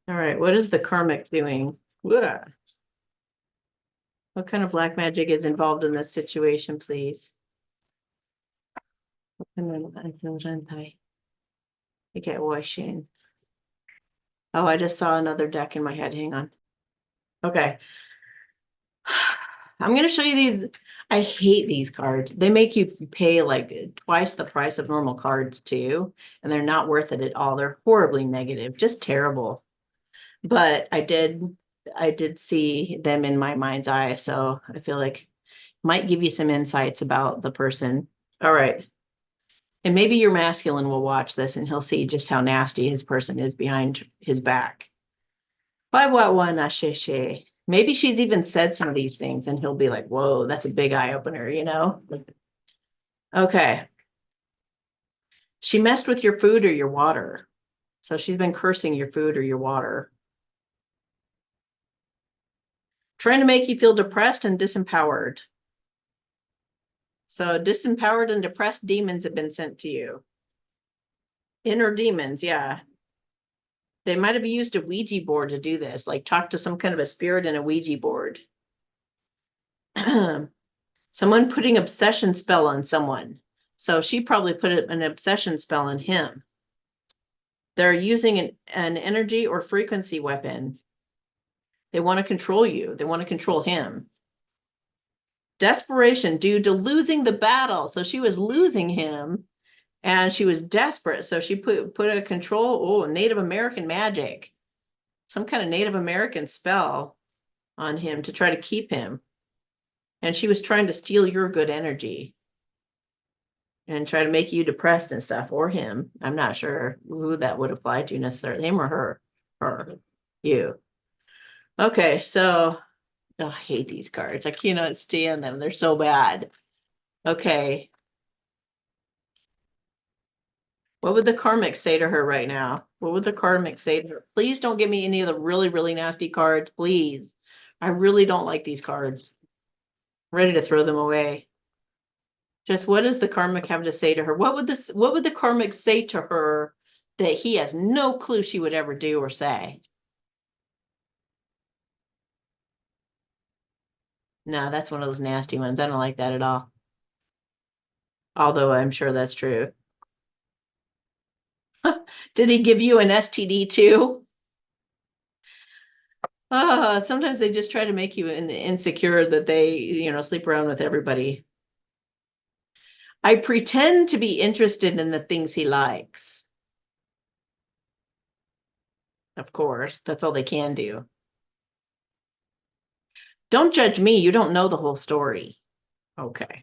All right. What is the karmic doing? Ugh. What kind of black magic is involved in this situation, please? Okay, washing. Oh, I just saw another deck in my head. Hang on. Okay. I'm going to show you these. I hate these cards. They make you pay like twice the price of normal cards too, and they're not worth it at all. They're horribly negative, just terrible. But I did see them in my mind's eye, so I feel like might give you some insights about the person. All right. And maybe your masculine will watch this and he'll see just how nasty his person is behind his back. Maybe she's even said some of these things and he'll be like, whoa, that's a big eye opener, you know? Okay. She messed with your food or your water. So she's been cursing your food or your water. Trying to make you feel depressed and disempowered. So disempowered and depressed demons have been sent to you. Inner demons, yeah. They might have used a Ouija board to do this, like talk to some kind of a spirit in a Ouija board. Someone putting obsession spell on someone. So she probably put an obsession spell on him. They're using an energy or frequency weapon. They want to control you. They want to control him. Desperation due to losing the battle. So she was losing him and she was desperate. So she put a control, Native American magic, some kind of Native American spell on him to try to keep him. And she was trying to steal your good energy and try to make you depressed and stuff, or him. I'm not sure who that would apply to necessarily, him or her, you. Okay, so I hate these cards. I cannot stand them. They're so bad. Okay. What would the karmic say to her right now? What would the karmic say to her? Please don't give me any of the really, really nasty cards, please. I really don't like these cards. I'm ready to throw them away. Just what does the karmic have to say to her? What would the karmic say to her that he has no clue she would ever do or say? No, that's one of those nasty ones. I don't like that at all. Although I'm sure that's true. Did he give you an STD too? Sometimes they just try to make you insecure that they, sleep around with everybody. I pretend to be interested in the things he likes. Of course, that's all they can do. Don't judge me. You don't know the whole story. Okay.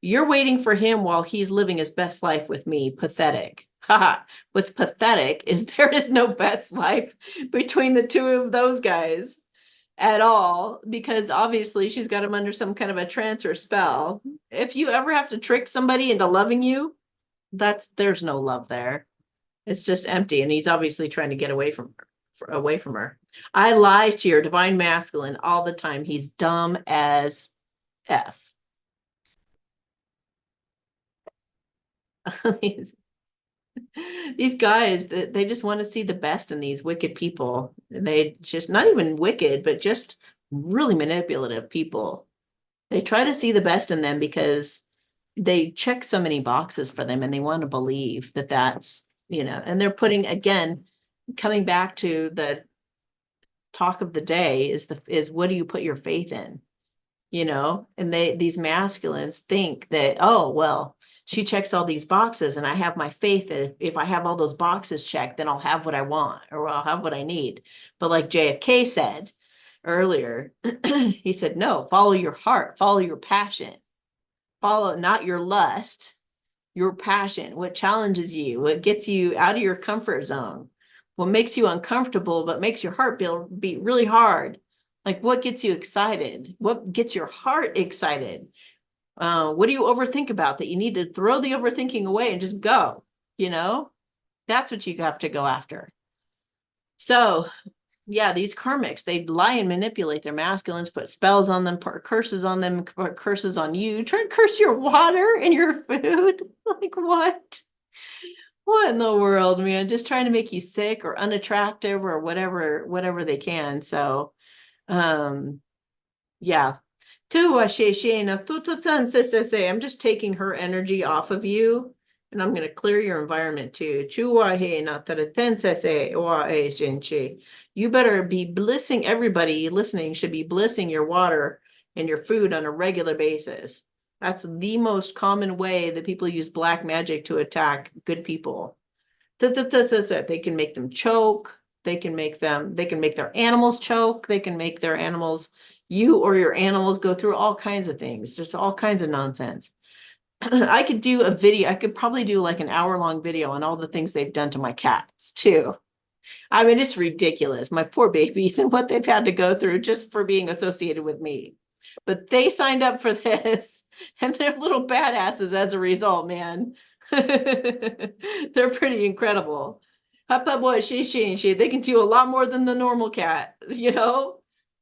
You're waiting for him while he's living his best life with me. Pathetic. Haha. What's pathetic is there is no best life between the two of those guys at all, because obviously she's got him under some kind of a trance or spell. If you ever have to trick somebody into loving you, there's no love there. It's just empty, and he's obviously trying to get away from her. I lie to your divine masculine all the time. He's dumb as F. These guys, they just want to see the best in these wicked people. They just, not even wicked, but just really manipulative people. They try to see the best in them because they check so many boxes for them, and they want to believe that that's, and they're putting, again, coming back to the talk of the day is what do you put your faith in? And these masculines think that, oh, well, she checks all these boxes and I have my faith that if I have all those boxes checked, then I'll have what I want, or I'll have what I need. But like JFK said earlier, he said, no, follow your heart, follow your passion, follow not your lust, your passion, what challenges you, what gets you out of your comfort zone, what makes you uncomfortable, but makes your heart beat really hard. Like, what gets you excited? What gets your heart excited? What do you overthink about that you need to throw the overthinking away and just go? That's what you have to go after. So, yeah, these karmics, they lie and manipulate their masculines, put spells on them, put curses on them, put curses on you, try to curse your water and your food. Like, what? What in the world, man? Just trying to make you sick or unattractive or whatever they can. So, yeah. I'm just taking her energy off of you, and I'm going to clear your environment too. You better be blissing. Everybody listening should be blissing your water and your food on a regular basis. That's the most common way that people use black magic to attack good people. They can make them choke. They can make their animals choke. They can make their animals, you or your animals, go through all kinds of things. Just all kinds of nonsense. I could do a video. I could probably do like an hour-long video on all the things they've done to my cats too. I mean, it's ridiculous. My poor babies and what they've had to go through just for being associated with me. But they signed up for this, and they're little badasses as a result, man. They're pretty incredible. They can do a lot more than the normal cat,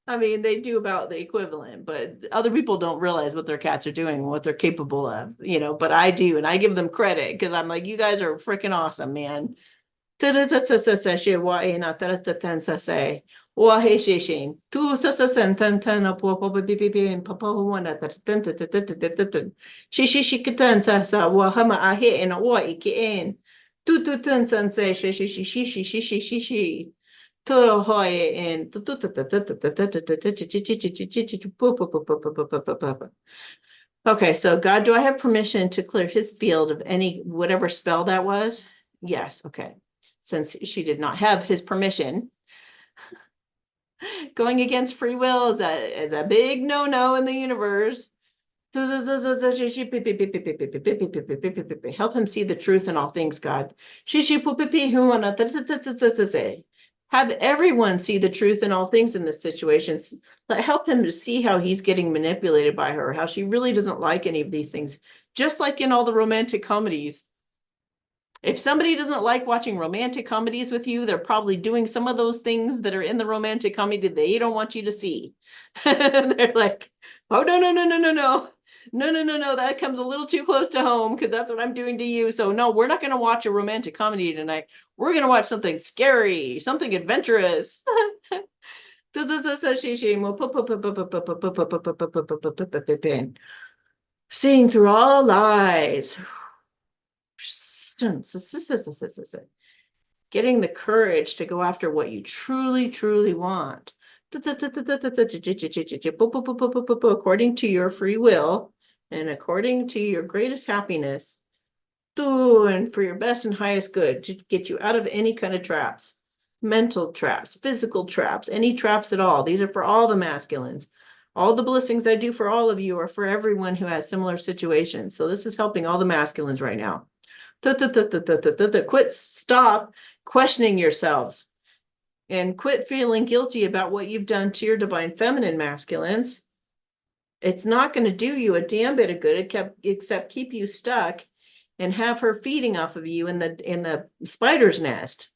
I mean, they do about the equivalent, but other people don't realize what their cats are doing, what they're capable of, but I do, and I give them credit because I'm like, you guys are freaking awesome, man. Wahe shishin. Tu sasasan tan tan up and papa one at the Shishikitan sa wahama ahe and a wa iki Tu tun san say shishi. Toro hoye and okay, so God, do I have permission to clear his field of any whatever spell that was? Yes, okay. Since she did not have his permission, going against free will is a big no-no in the universe. Help him see the truth in all things, God. Have everyone see the truth in all things in this situation. Help him to see how he's getting manipulated by her, how she really doesn't like any of these things. Just like in all the romantic comedies. If somebody doesn't like watching romantic comedies with you, they're probably doing some of those things that are in the romantic comedy that they don't want you to see. They're like, oh, no, that comes a little too close to home because that's what I'm doing to you. So no, we're not going to watch a romantic comedy tonight. We're going to watch something scary, something adventurous. Seeing through all lies. Getting the courage to go after what you truly want. According to your free will and according to your greatest happiness. And for your best and highest good, to get you out of any kind of traps, mental traps, physical traps, any traps at all. These are for all the masculines. All the blessings I do for all of you are for everyone who has similar situations. So this is helping all the masculines right now. Stop questioning yourselves and quit feeling guilty about what you've done to your divine feminine masculines. It's not going to do you a damn bit of good except keep you stuck and have her feeding off of you in the spider's nest.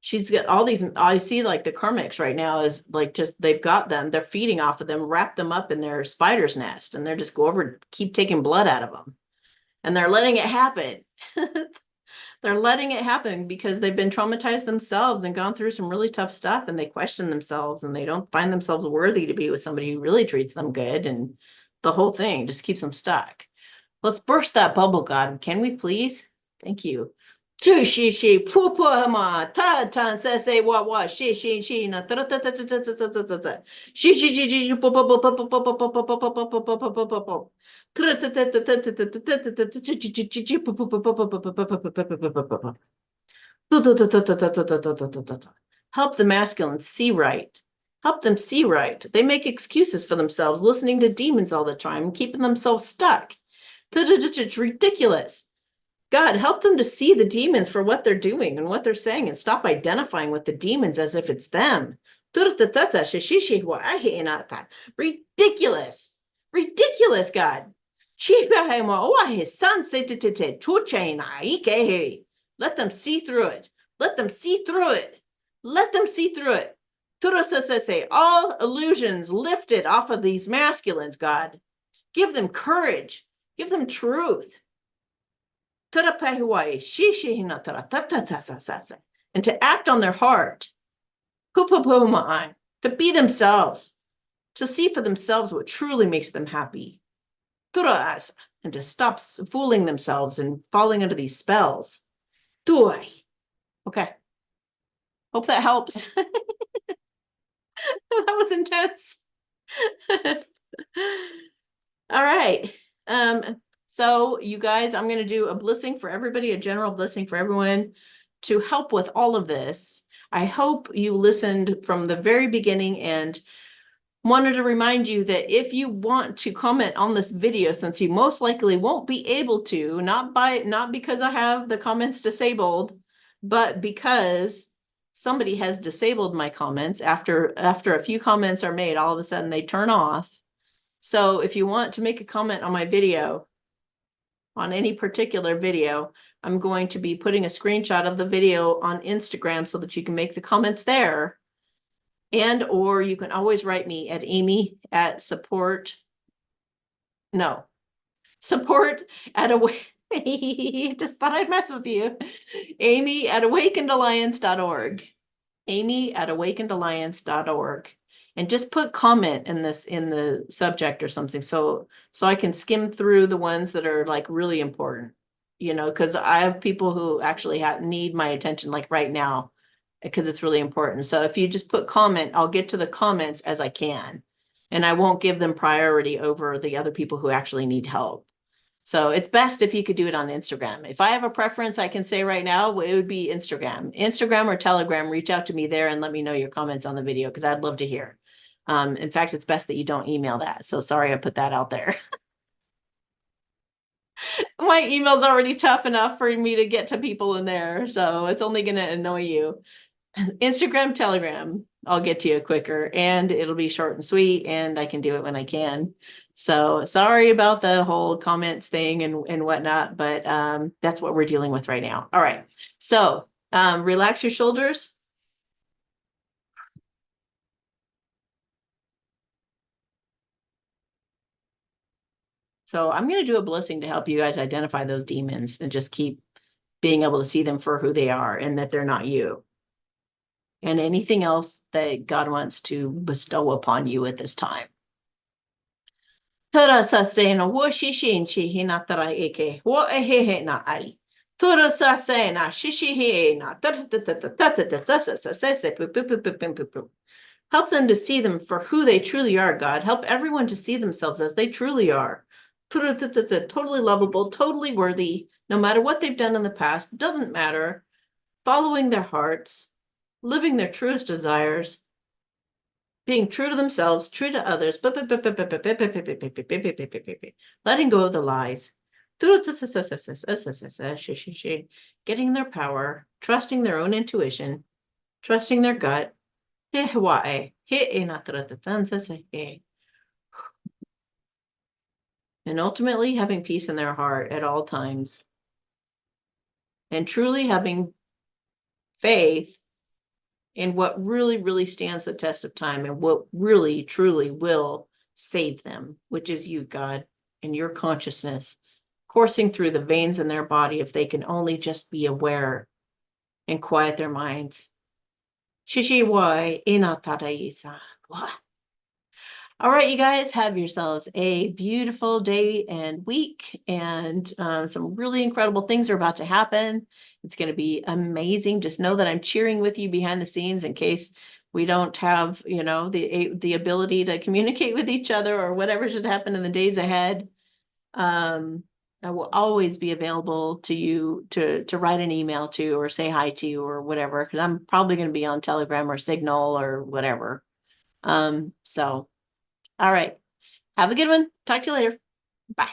She's got all these, I see like the karmics right now is like just they've got them, they're feeding off of them, wrap them up in their spider's nest, and they're just go over, keep taking blood out of them. And they're letting it happen. They're letting it happen because they've been traumatized themselves and gone through some really tough stuff, and they question themselves and they don't find themselves worthy to be with somebody who really treats them good, and the whole thing just keeps them stuck. Let's burst that bubble, God. Can we please? Thank you. She pu ma ta ta say what she na ta ta ta ta ta ta ta ta ta she pu pu pu pu pu pu pu pu pu pu pu pu pu pu pu pu pu help the masculine see right. Help them see right. They make excuses for themselves, listening to demons all the time, keeping themselves stuck. It's ridiculous. God, help them to see the demons for what they're doing and what they're saying and stop identifying with the demons as if it's them. Ridiculous. Ridiculous, God. Let them see through it. Let them see through it. Let them see through it. All illusions lifted off of these masculines, God. Give them courage. Give them truth. And to act on their heart. To be themselves. To see for themselves what truly makes them happy. And to stop fooling themselves and falling into these spells. Okay. Hope that helps. That was intense. All right. So you guys, I'm going to do a blessing for everybody, a general blessing for everyone to help with all of this. I hope you listened from the very beginning and wanted to remind you that if you want to comment on this video, since you most likely won't be able to, not because I have the comments disabled, but because somebody has disabled my comments after a few comments are made, all of a sudden they turn off. So if you want to make a comment on my video, on any particular video, I'm going to be putting a screenshot of the video on Instagram so that you can make the comments there. And or you can always write me at Amy at support at just thought I'd mess with you. Amy at awakenedalliance.org. amy@awakenedalliance.org, and just put comment in the subject or something, so I can skim through the ones that are like really important, because I have people who actually need my attention like right now, because it's really important. So if you just put comment, I'll get to the comments as I can, and I won't give them priority over the other people who actually need help. So it's best if you could do it on Instagram. If I have a preference, I can say right now, it would be Instagram or Telegram. Reach out to me there and let me know your comments on the video, because I'd love to hear. In fact, it's best that you don't email that. So sorry I put that out there. My email's already tough enough for me to get to people in there, so it's only going to annoy you. Instagram, Telegram, I'll get to you quicker, and it'll be short and sweet, and I can do it when I can. So sorry about the whole comments thing and whatnot, but that's what we're dealing with right now. All right. So relax your shoulders. So I'm going to do a blessing to help you guys identify those demons and just keep being able to see them for who they are, and that they're not you. And anything else that God wants to bestow upon you at this time. Tura sa se no wo shishin chi hinatara eke wo ehehe na ai. Tura sa se na shishi na help them to see them for who they truly are, God. Help everyone to see themselves as they truly are. Totally lovable, totally worthy, no matter what they've done in the past, doesn't matter. Following their hearts, living their truest desires, being true to themselves, true to others, letting go of the lies, getting their power, trusting their own intuition, trusting their gut, and ultimately having peace in their heart at all times, and truly having faith in what really, really stands the test of time and what really, truly will save them, which is you, God, and your consciousness coursing through the veins in their body if they can only just be aware and quiet their minds. Shishiwai inataraisa. All right, you guys, have yourselves a beautiful day and week, and some really incredible things are about to happen. It's going to be amazing. Just know that I'm cheering with you behind the scenes in case we don't have, the ability to communicate with each other or whatever should happen in the days ahead. I will always be available to you to write an email to or say hi to or whatever, because I'm probably going to be on Telegram or Signal or whatever. So. All right. Have a good one. Talk to you later. Bye.